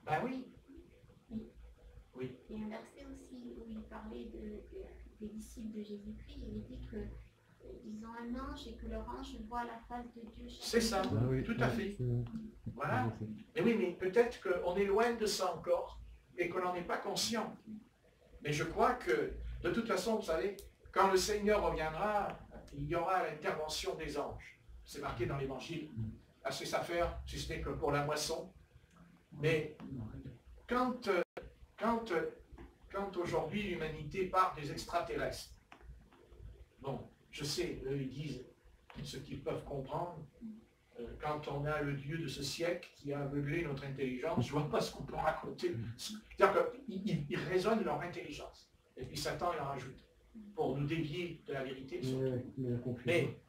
Ben oui. Oui. Il y a un verset aussi où il parlait des disciples de Jésus-Christ. Il dit que ils ont un ange et que leur ange voit la face de Dieu. C'est ça, tout à fait. Voilà. Mais oui, mais peut-être qu'on est loin de ça encore et qu'on n'en est pas conscient. Mais je crois que, de toute façon, vous savez, quand le Seigneur reviendra, il y aura l'intervention des anges. C'est marqué dans l'Évangile. Assez s'affaire, si ce n'est que pour la moisson. Mais quand aujourd'hui l'humanité part des extraterrestres, bon, je sais, eux, ils disent ce qu'ils peuvent comprendre. Quand on a le Dieu de ce siècle qui a aveuglé notre intelligence, je ne vois pas ce qu'on peut raconter. C'est-à-dire qu'ils raisonnent leur intelligence. Et puis Satan, il en rajoute. pour nous dévier de la vérité. Mais la confusion. Mais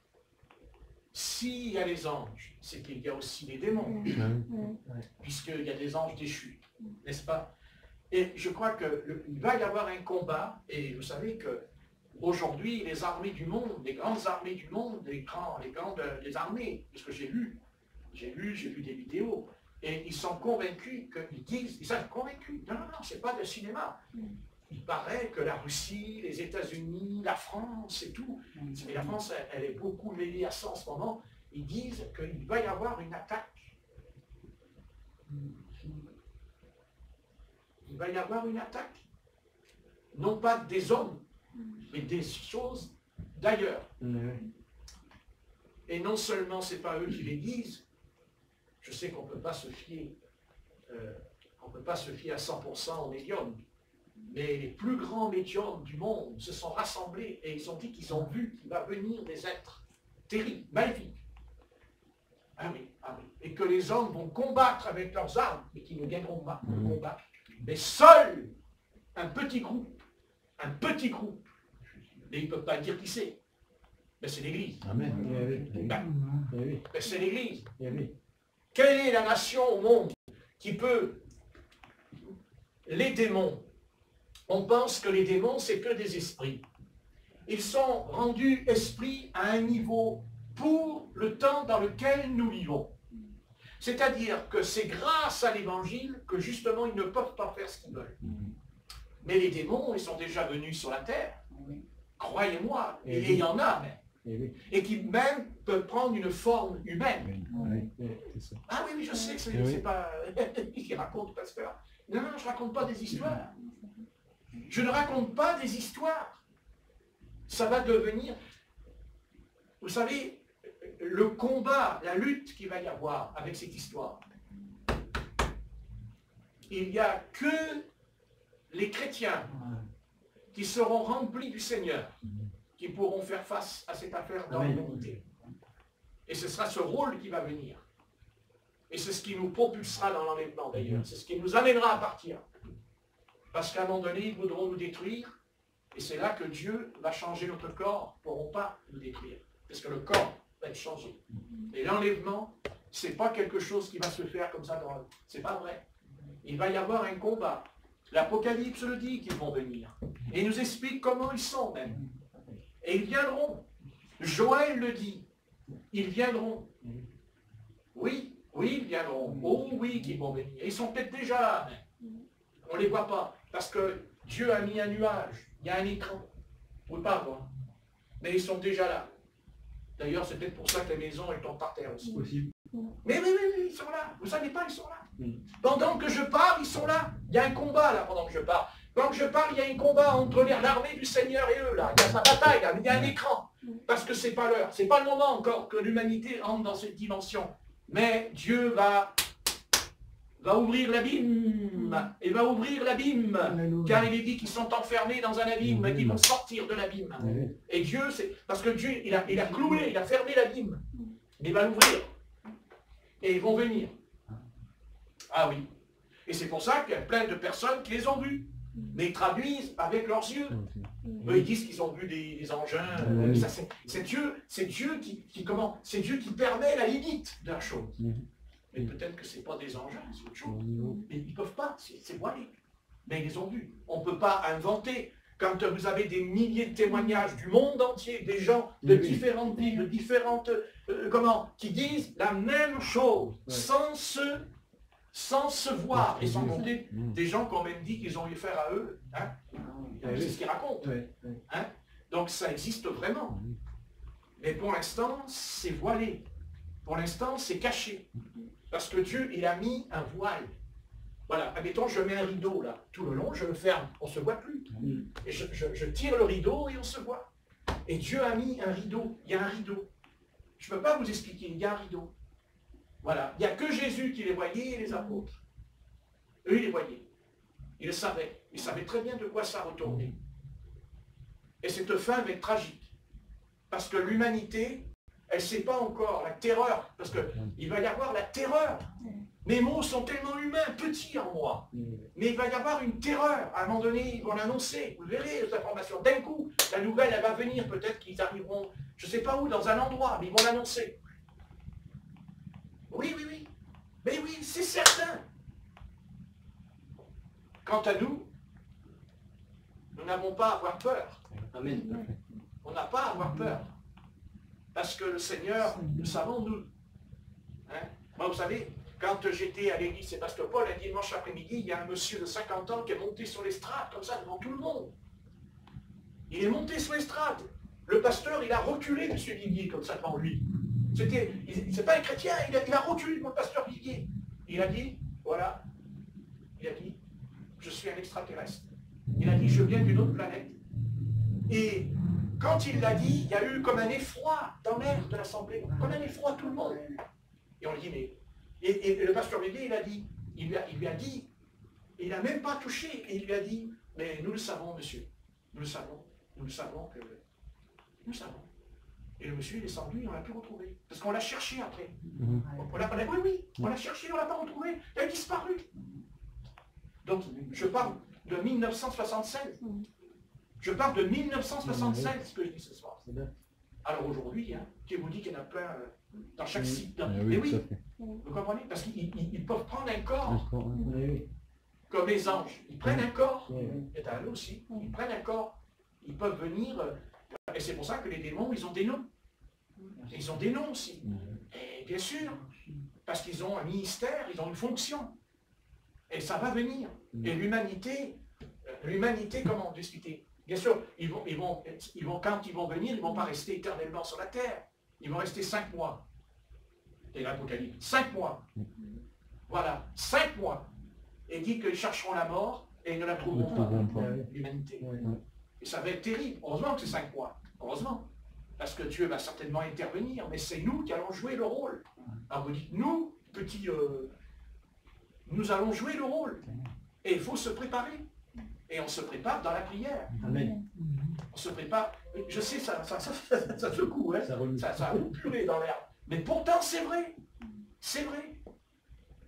s'il y a les anges, c'est qu'il y a aussi les démons, puisqu'il y a des anges déchus, n'est-ce pas? Et je crois qu'il va y avoir un combat, et vous savez que aujourd'hui, les armées du monde, les grandes armées du monde, les armées, parce que j'ai lu des vidéos, et ils sont convaincus ils sont convaincus, non, c'est pas de cinéma. Il paraît que la Russie, les États-Unis, la France et tout, et la France, elle est beaucoup mêlée à ça en ce moment, ils disent qu'il va y avoir une attaque. Il va y avoir une attaque. Non pas des hommes, mais des choses d'ailleurs. Et non seulement c'est pas eux qui les disent, je sais qu'on ne peut pas se fier, à 100% aux médiums, mais les plus grands médiums du monde se sont rassemblés et ils ont dit qu'ils ont vu qu'il va venir des êtres terribles, maléfiques. Ah oui. Et que les hommes vont combattre avec leurs armes, mais qu'ils ne gagneront pas le combat. Mais seul un petit groupe, mais ils ne peuvent pas dire qui c'est. Mais c'est l'Église. Amen. Mais c'est l'Église. Oui. Quelle est la nation au monde qui peut... Les démons. On pense que les démons, c'est que des esprits. Ils sont rendus esprits à un niveau pour le temps dans lequel nous vivons. C'est-à-dire que c'est grâce à l'évangile que justement ils ne peuvent pas faire ce qu'ils veulent. Mais les démons, ils sont déjà venus sur la terre. Croyez-moi, et il y en a même. Et qui même peuvent prendre une forme humaine. Ah oui, je sais que c'est pas... qui raconte pasteur. Non, je ne raconte pas des histoires. Je ne raconte pas des histoires. Ça va devenir... Vous savez, le combat, la lutte qu'il va y avoir avec cette histoire, il n'y a que les chrétiens qui seront remplis du Seigneur qui pourront faire face à cette affaire dans l'humanité. Et ce sera ce rôle qui va venir. Et c'est ce qui nous propulsera dans l'enlèvement d'ailleurs. C'est ce qui nous amènera à partir. Parce qu'à un moment donné, ils voudront nous détruire. Et c'est là que Dieu va changer notre corps. Ils ne pourront pas nous détruire. Parce que le corps va être changé. Et l'enlèvement, ce n'est pas quelque chose qui va se faire comme ça. C'est pas vrai. Il va y avoir un combat. L'Apocalypse le dit qu'ils vont venir. Et il nous explique comment ils sont même. Et ils viendront. Joël le dit. Ils viendront. Oui, ils viendront. Oh oui, qu'ils vont venir. Ils sont peut-être déjà là. On ne les voit pas. Parce que Dieu a mis un nuage. Il y a un écran. Vous ne pouvez pas voir. Mais ils sont déjà là. D'ailleurs, c'est peut-être pour ça que les maisons, elles tombent par terre aussi. Mais ils sont là. Vous ne savez pas, ils sont là. Pendant que je parle, ils sont là. Il y a un combat là pendant que je parle. Pendant que je parle, il y a un combat entre l'armée du Seigneur et eux là. Il y a sa bataille là. Il y a un écran. Parce que c'est pas l'heure. C'est pas le moment encore que l'humanité entre dans cette dimension. Mais Dieu va ouvrir l'abîme. Il va ouvrir l'abîme. Car il est dit qu'ils sont enfermés dans un abîme, mais qu'ils vont sortir de l'abîme. Et Dieu, c'est parce que Dieu, il a cloué, il a fermé l'abîme. Il va l'ouvrir. Et ils vont venir. Ah oui. Et c'est pour ça qu'il y a plein de personnes qui les ont vus. Mais ils traduisent avec leurs yeux. Eux, ils disent qu'ils ont vu des engins. C'est Dieu qui comment? C'est Dieu qui permet la limite de la chose. Mais peut-être que ce n'est pas des engins, c'est autre chose. Mais ils ne peuvent pas, c'est voilé. Mais ils les ont vus. On ne peut pas inventer. Quand vous avez des milliers de témoignages du monde entier, des gens de différentes villes, de différentes... qui disent la même chose, sans se voir. Et sans compter des gens qui ont même dit qu'ils ont eu affaire à eux. Hein. C'est ce qu'ils racontent. Hein. Donc ça existe vraiment. Mais pour l'instant, c'est voilé. Pour l'instant, c'est caché. Parce que Dieu, il a mis un voile. Voilà, admettons, je mets un rideau là. Tout le long, je le ferme. On ne se voit plus. Et je tire le rideau et on se voit. Et Dieu a mis un rideau. Il y a un rideau. Je ne peux pas vous expliquer. Il y a un rideau. Voilà. Il n'y a que Jésus qui les voyait et les apôtres. Eux, ils les voyaient. Ils le savaient. Ils savaient très bien de quoi ça retournait. Et cette fin va être tragique. Parce que l'humanité, elle ne sait pas encore la terreur. Parce qu'il va y avoir la terreur. Mes mots sont tellement humains, petits en moi. Mais il va y avoir une terreur. À un moment donné, ils vont l'annoncer. Vous verrez cette information. D'un coup, la nouvelle, elle va venir. Peut-être qu'ils arriveront, je ne sais pas où, dans un endroit, mais ils vont l'annoncer. Oui, oui, oui. Mais oui, c'est certain. Quant à nous, nous n'avons pas à avoir peur. Amen. On n'a pas à avoir peur. Parce que le Seigneur, nous savons, nous. Hein? Moi, vous savez, quand j'étais à l'église Sébastopol, un dimanche après-midi, il y a un monsieur de 50 ans qui est monté sur l'estrade, comme ça, devant tout le monde. Il est monté sur l'estrade. Le pasteur, il a reculé M. Viguier, comme ça, devant lui. C'est pas un chrétien, il a reculé devant le pasteur Viguier. Il a dit, voilà, il a dit, je suis un extraterrestre. Il a dit, je viens d'une autre planète. Et quand il l'a dit, il y a eu comme un effroi dans l'air de l'Assemblée, comme un effroi tout le monde. Et on lui dit, mais... Et le pasteur Viguier, il lui a dit, il n'a même pas touché, et il lui a dit, mais nous le savons, monsieur, nous le savons que... Nous le savons. Et le monsieur est descendu, et on l'a pu retrouver. Parce qu'on l'a cherché après. Oui, on l'a cherché, on ne l'a pas retrouvé, il a disparu. Donc, je parle de 1976. Je parle de 1976, ce que je dis ce soir. Alors aujourd'hui, hein, Dieu vous dit qu'il y en a plein dans chaque site. Mais oui, vous comprenez? Parce qu'ils peuvent prendre un corps comme les anges. Ils prennent un corps, et t'as eux aussi, ils prennent un corps. Ils peuvent venir, et c'est pour ça que les démons, ils ont des noms. Ils ont des noms aussi. Et bien sûr, parce qu'ils ont un ministère, ils ont une fonction. Et ça va venir. Et l'humanité, comment discuter? Bien sûr, quand ils vont venir, ils ne vont pas rester éternellement sur la terre. Ils vont rester 5 mois. C'est l'Apocalypse. 5 mois. Voilà, 5 mois. Et dit qu'ils chercheront la mort et ils ne la trouveront pas. L'humanité. Et ça va être terrible. Heureusement que c'est 5 mois. Heureusement. Parce que Dieu va certainement intervenir. Mais c'est nous qui allons jouer le rôle. Alors vous dites, nous, petits... nous allons jouer le rôle. Et il faut se préparer. Et on se prépare dans la prière. Amen. On se prépare. Je sais, ça secoue, hein. Ça a puré dans l'air. Mais pourtant, c'est vrai. C'est vrai.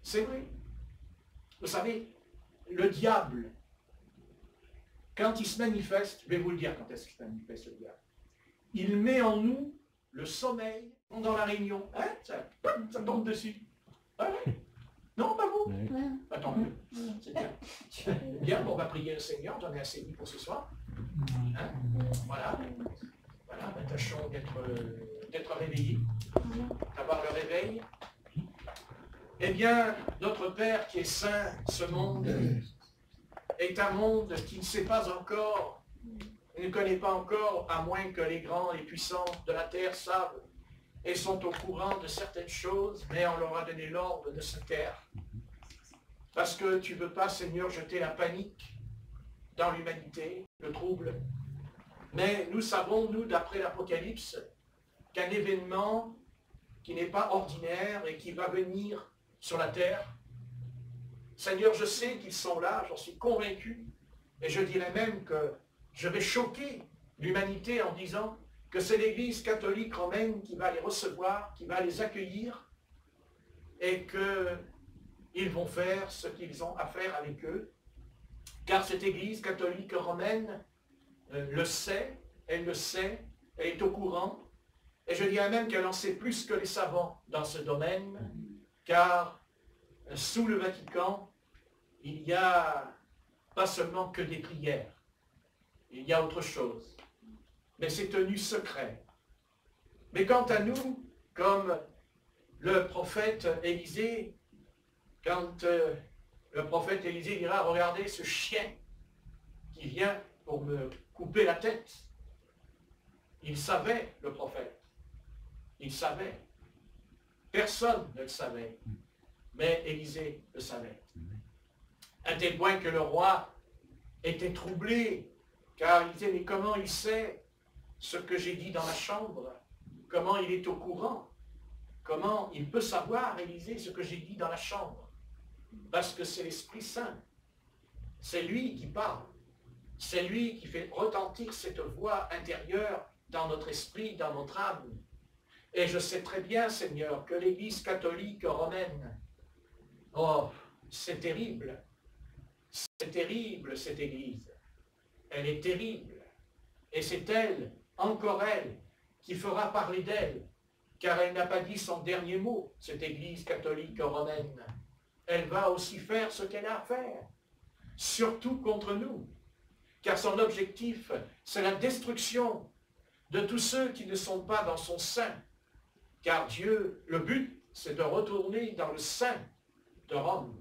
C'est vrai. Vous savez, le diable, quand il se manifeste, je vais vous le dire quand est-ce qu'il se manifeste, le diable. Il met en nous le sommeil dans la réunion. Hein, ça tombe dessus. Ah ouais. Non, pas vous. Attends, c'est bien. Bien, bon, on va prier le Seigneur, j'en ai assez dit pour ce soir. Hein? Voilà. Voilà, tâchons d'être réveillés, d'avoir le réveil. Eh bien, notre Père qui est saint, ce monde est un monde qui ne sait pas encore, ne connaît pas encore, à moins que les grands et puissants de la terre savent et sont au courant de certaines choses, mais on leur a donné l'ordre de se taire. Parce que tu ne veux pas, Seigneur, jeter la panique dans l'humanité, le trouble. Mais nous savons, nous, d'après l'Apocalypse, qu'un événement qui n'est pas ordinaire et qui va venir sur la terre, Seigneur, je sais qu'ils sont là, j'en suis convaincu, et je dirais même que je vais choquer l'humanité en disant que c'est l'Église catholique romaine qui va les recevoir, qui va les accueillir, et qu'ils vont faire ce qu'ils ont à faire avec eux, car cette Église catholique romaine le sait, elle est au courant, et je dirais même qu'elle en sait plus que les savants dans ce domaine, car sous le Vatican, il n'y a pas seulement que des prières, il y a autre chose, mais c'est tenu secret. Mais quant à nous, comme le prophète Élisée, quand le prophète Élisée dira, regardez ce chien qui vient pour me couper la tête, il savait, le prophète, il savait. Personne ne le savait, mais Élisée le savait. À tel point que le roi était troublé, car il disait, mais comment il sait ce que j'ai dit dans la chambre? Comment il est au courant? Comment il peut savoir, Élisée, ce que j'ai dit dans la chambre? Parce que c'est l'Esprit Saint. C'est lui qui parle. C'est lui qui fait retentir cette voix intérieure dans notre esprit, dans notre âme. Et je sais très bien, Seigneur, que l'Église catholique romaine Oh, c'est terrible. C'est terrible, cette Église. Elle est terrible. Et c'est elle, encore elle, qui fera parler d'elle, car elle n'a pas dit son dernier mot, cette Église catholique romaine. Elle va aussi faire ce qu'elle a à faire, surtout contre nous, car son objectif, c'est la destruction de tous ceux qui ne sont pas dans son sein, car Dieu, le but, c'est de retourner dans le sein de Rome.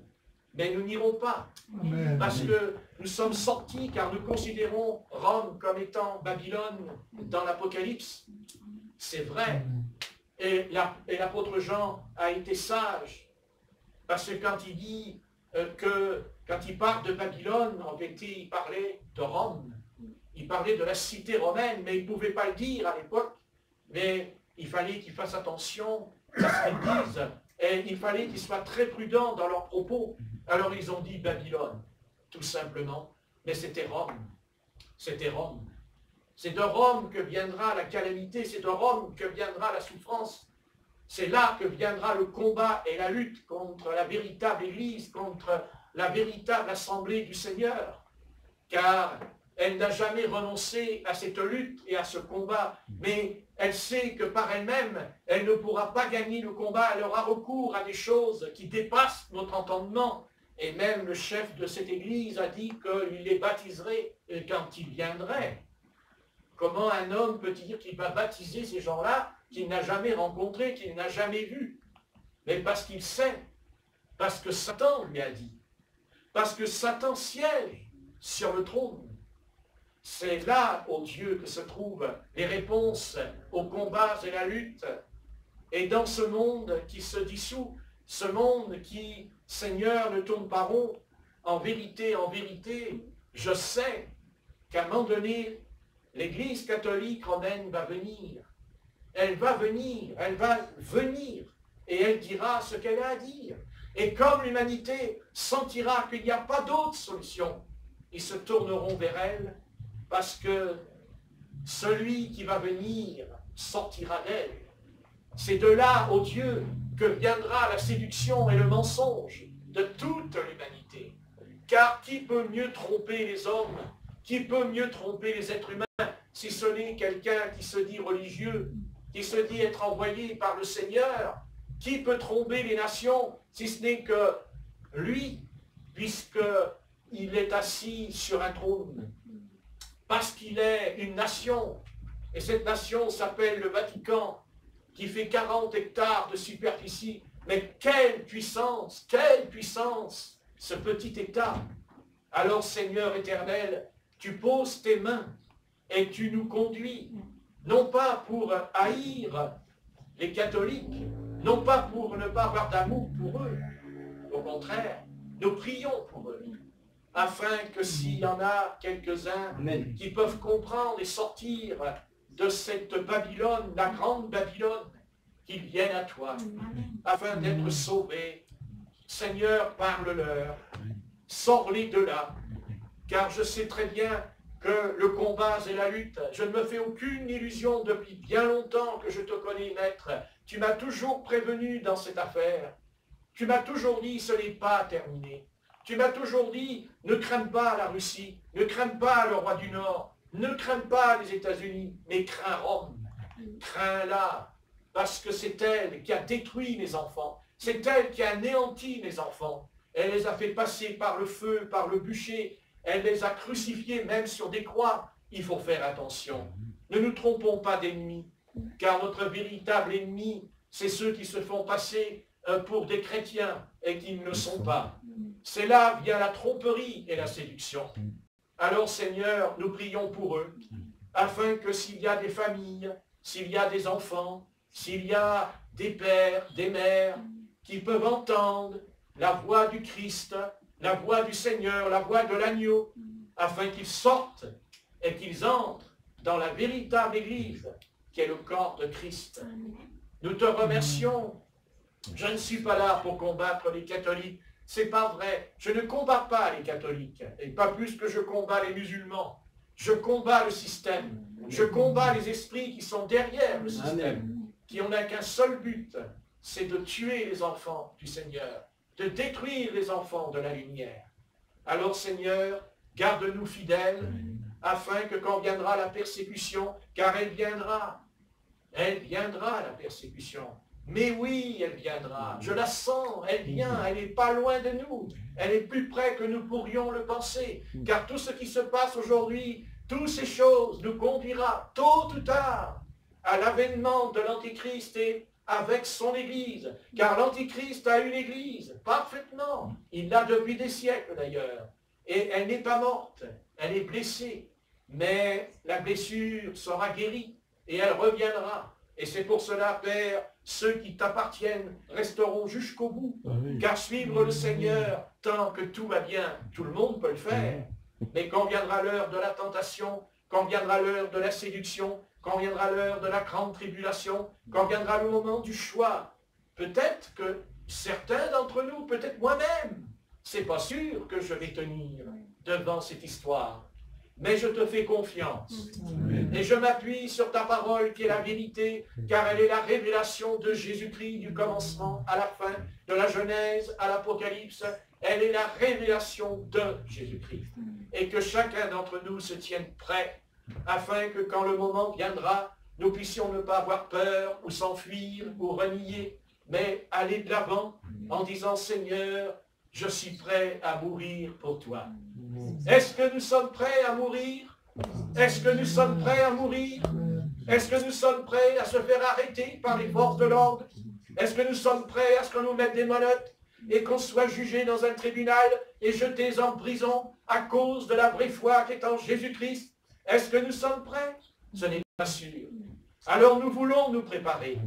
Mais nous n'irons pas, Amen. parce que nous sommes sortis, car nous considérons Rome comme étant Babylone dans l'Apocalypse. C'est vrai. Et l'apôtre Jean a été sage, parce que quand il dit quand il parle de Babylone, en vérité, il parlait de Rome. Il parlait de la cité romaine, mais il ne pouvait pas le dire à l'époque. Mais il fallait qu'ils fassent attention à ce qu'ils disent. Et il fallait qu'ils soient très prudents dans leurs propos. Alors ils ont dit Babylone, tout simplement. Mais c'était Rome. C'était Rome. C'est de Rome que viendra la calamité, c'est de Rome que viendra la souffrance. C'est là que viendra le combat et la lutte contre la véritable Église, contre la véritable assemblée du Seigneur. Car elle n'a jamais renoncé à cette lutte et à ce combat, mais elle sait que par elle-même, elle ne pourra pas gagner le combat, elle aura recours à des choses qui dépassent notre entendement. Et même le chef de cette Église a dit qu'il les baptiserait quand il viendrait. Comment un homme peut dire qu'il va baptiser ces gens-là qu'il n'a jamais rencontrés, qu'il n'a jamais vus? Mais parce qu'il sait, parce que Satan lui a dit, parce que Satan siège sur le trône. C'est là, ô Dieu, que se trouvent les réponses aux combats et la lutte. Et dans ce monde qui se dissout, ce monde qui, Seigneur, ne tourne pas rond, en vérité, je sais qu'à un moment donné, l'Église catholique romaine va venir. Elle va venir, et elle dira ce qu'elle a à dire. Et comme l'humanité sentira qu'il n'y a pas d'autre solution, ils se tourneront vers elle, parce que celui qui va venir sortira d'elle. C'est de là, ô Dieu, que viendra la séduction et le mensonge de toute l'humanité. Car qui peut mieux tromper les hommes? Qui peut mieux tromper les êtres humains si ce n'est quelqu'un qui se dit religieux, qui se dit être envoyé par le Seigneur? Qui peut tromper les nations si ce n'est que lui, puisqu'il est assis sur un trône? Parce qu'il est une nation, et cette nation s'appelle le Vatican, qui fait 40 hectares de superficie. Mais quelle puissance, ce petit État! Alors, Seigneur éternel, tu poses tes mains et tu nous conduis, non pas pour haïr les catholiques, non pas pour ne pas avoir d'amour pour eux. Au contraire, nous prions pour eux, afin que s'il y en a quelques-uns qui peuvent comprendre et sortir de cette Babylone, la grande Babylone, qu'ils viennent à toi, afin d'être sauvés. Seigneur, parle-leur, sors-les de là, car je sais très bien que le combat et la lutte, je ne me fais aucune illusion depuis bien longtemps que je te connais, Maître. Tu m'as toujours prévenu dans cette affaire. Tu m'as toujours dit, ce n'est pas terminé. Tu m'as toujours dit, ne crains pas la Russie, ne crains pas le roi du Nord, ne crains pas les États-Unis, mais crains Rome. Crains-la, parce que c'est elle qui a détruit mes enfants. C'est elle qui a anéanti mes enfants. Elle les a fait passer par le feu, par le bûcher. Elle les a crucifiés même sur des croix. Il faut faire attention. Ne nous trompons pas d'ennemis, car notre véritable ennemi, c'est ceux qui se font passer pour des chrétiens et qui ne le sont pas. C'est là vient la tromperie et la séduction. Alors Seigneur, nous prions pour eux, afin que s'il y a des familles, s'il y a des enfants, s'il y a des pères, des mères, qui peuvent entendre la voix du Christ, la voix du Seigneur, la voix de l'agneau, afin qu'ils sortent et qu'ils entrent dans la véritable Église, qui est le corps de Christ. Nous te remercions. Je ne suis pas là pour combattre les catholiques. C'est pas vrai. Je ne combats pas les catholiques, et pas plus que je combats les musulmans. Je combats le système. Je combats les esprits qui sont derrière le système, qui n'ont qu'un seul but, c'est de tuer les enfants du Seigneur. de détruire les enfants de la lumière. Alors Seigneur, garde-nous fidèles, afin que quand viendra la persécution, car elle viendra la persécution. Mais oui, elle viendra, je la sens, elle vient, elle n'est pas loin de nous, elle est plus près que nous pourrions le penser, car tout ce qui se passe aujourd'hui, toutes ces choses nous conduira tôt ou tard à l'avènement de l'Antichrist et avec son Église, car l'Antichrist a une Église, parfaitement, il l'a depuis des siècles d'ailleurs, et elle n'est pas morte, elle est blessée, mais la blessure sera guérie, et elle reviendra. Et c'est pour cela, Père, ceux qui t'appartiennent resteront jusqu'au bout, car suivre le Seigneur, tant que tout va bien, tout le monde peut le faire, mais quand viendra l'heure de la tentation, quand viendra l'heure de la séduction, quand viendra l'heure de la grande tribulation, quand viendra le moment du choix, peut-être que certains d'entre nous, peut-être moi-même, c'est pas sûr que je vais tenir devant cette histoire. Mais je te fais confiance. Et je m'appuie sur ta parole qui est la vérité, car elle est la révélation de Jésus-Christ du commencement à la fin, de la Genèse à l'Apocalypse. Elle est la révélation de Jésus-Christ. Et que chacun d'entre nous se tienne prêt, afin que quand le moment viendra, nous puissions ne pas avoir peur ou s'enfuir ou renier, mais aller de l'avant en disant, Seigneur, je suis prêt à mourir pour toi. Est-ce que nous sommes prêts à mourir? Est-ce que nous sommes prêts à mourir? Est-ce que nous sommes prêts à se faire arrêter par les forces de l'ordre? Est-ce que nous sommes prêts à ce qu'on nous mette des menottes et qu'on soit jugé dans un tribunal et jeté en prison à cause de la vraie foi qui est en Jésus-Christ? Est-ce que nous sommes prêts? Ce n'est pas sûr. Alors nous voulons nous préparer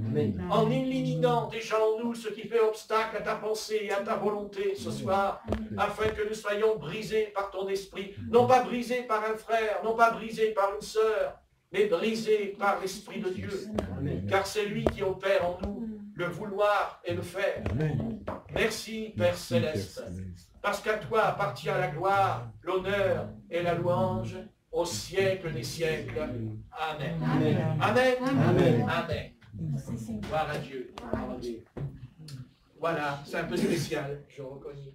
en éliminant déjà en nous ce qui fait obstacle à ta pensée et à ta volonté ce soir, afin que nous soyons brisés par ton esprit, non pas brisés par un frère, non pas brisés par une sœur, mais brisés par l'Esprit de Dieu, car c'est lui qui opère en nous le vouloir et le faire. Merci Père Céleste, parce qu'à toi appartient la gloire, l'honneur et la louange, au siècle des siècles. Amen. Amen. Amen. Amen. Amen. Gloire à Dieu. Voilà, c'est un peu spécial, je reconnais.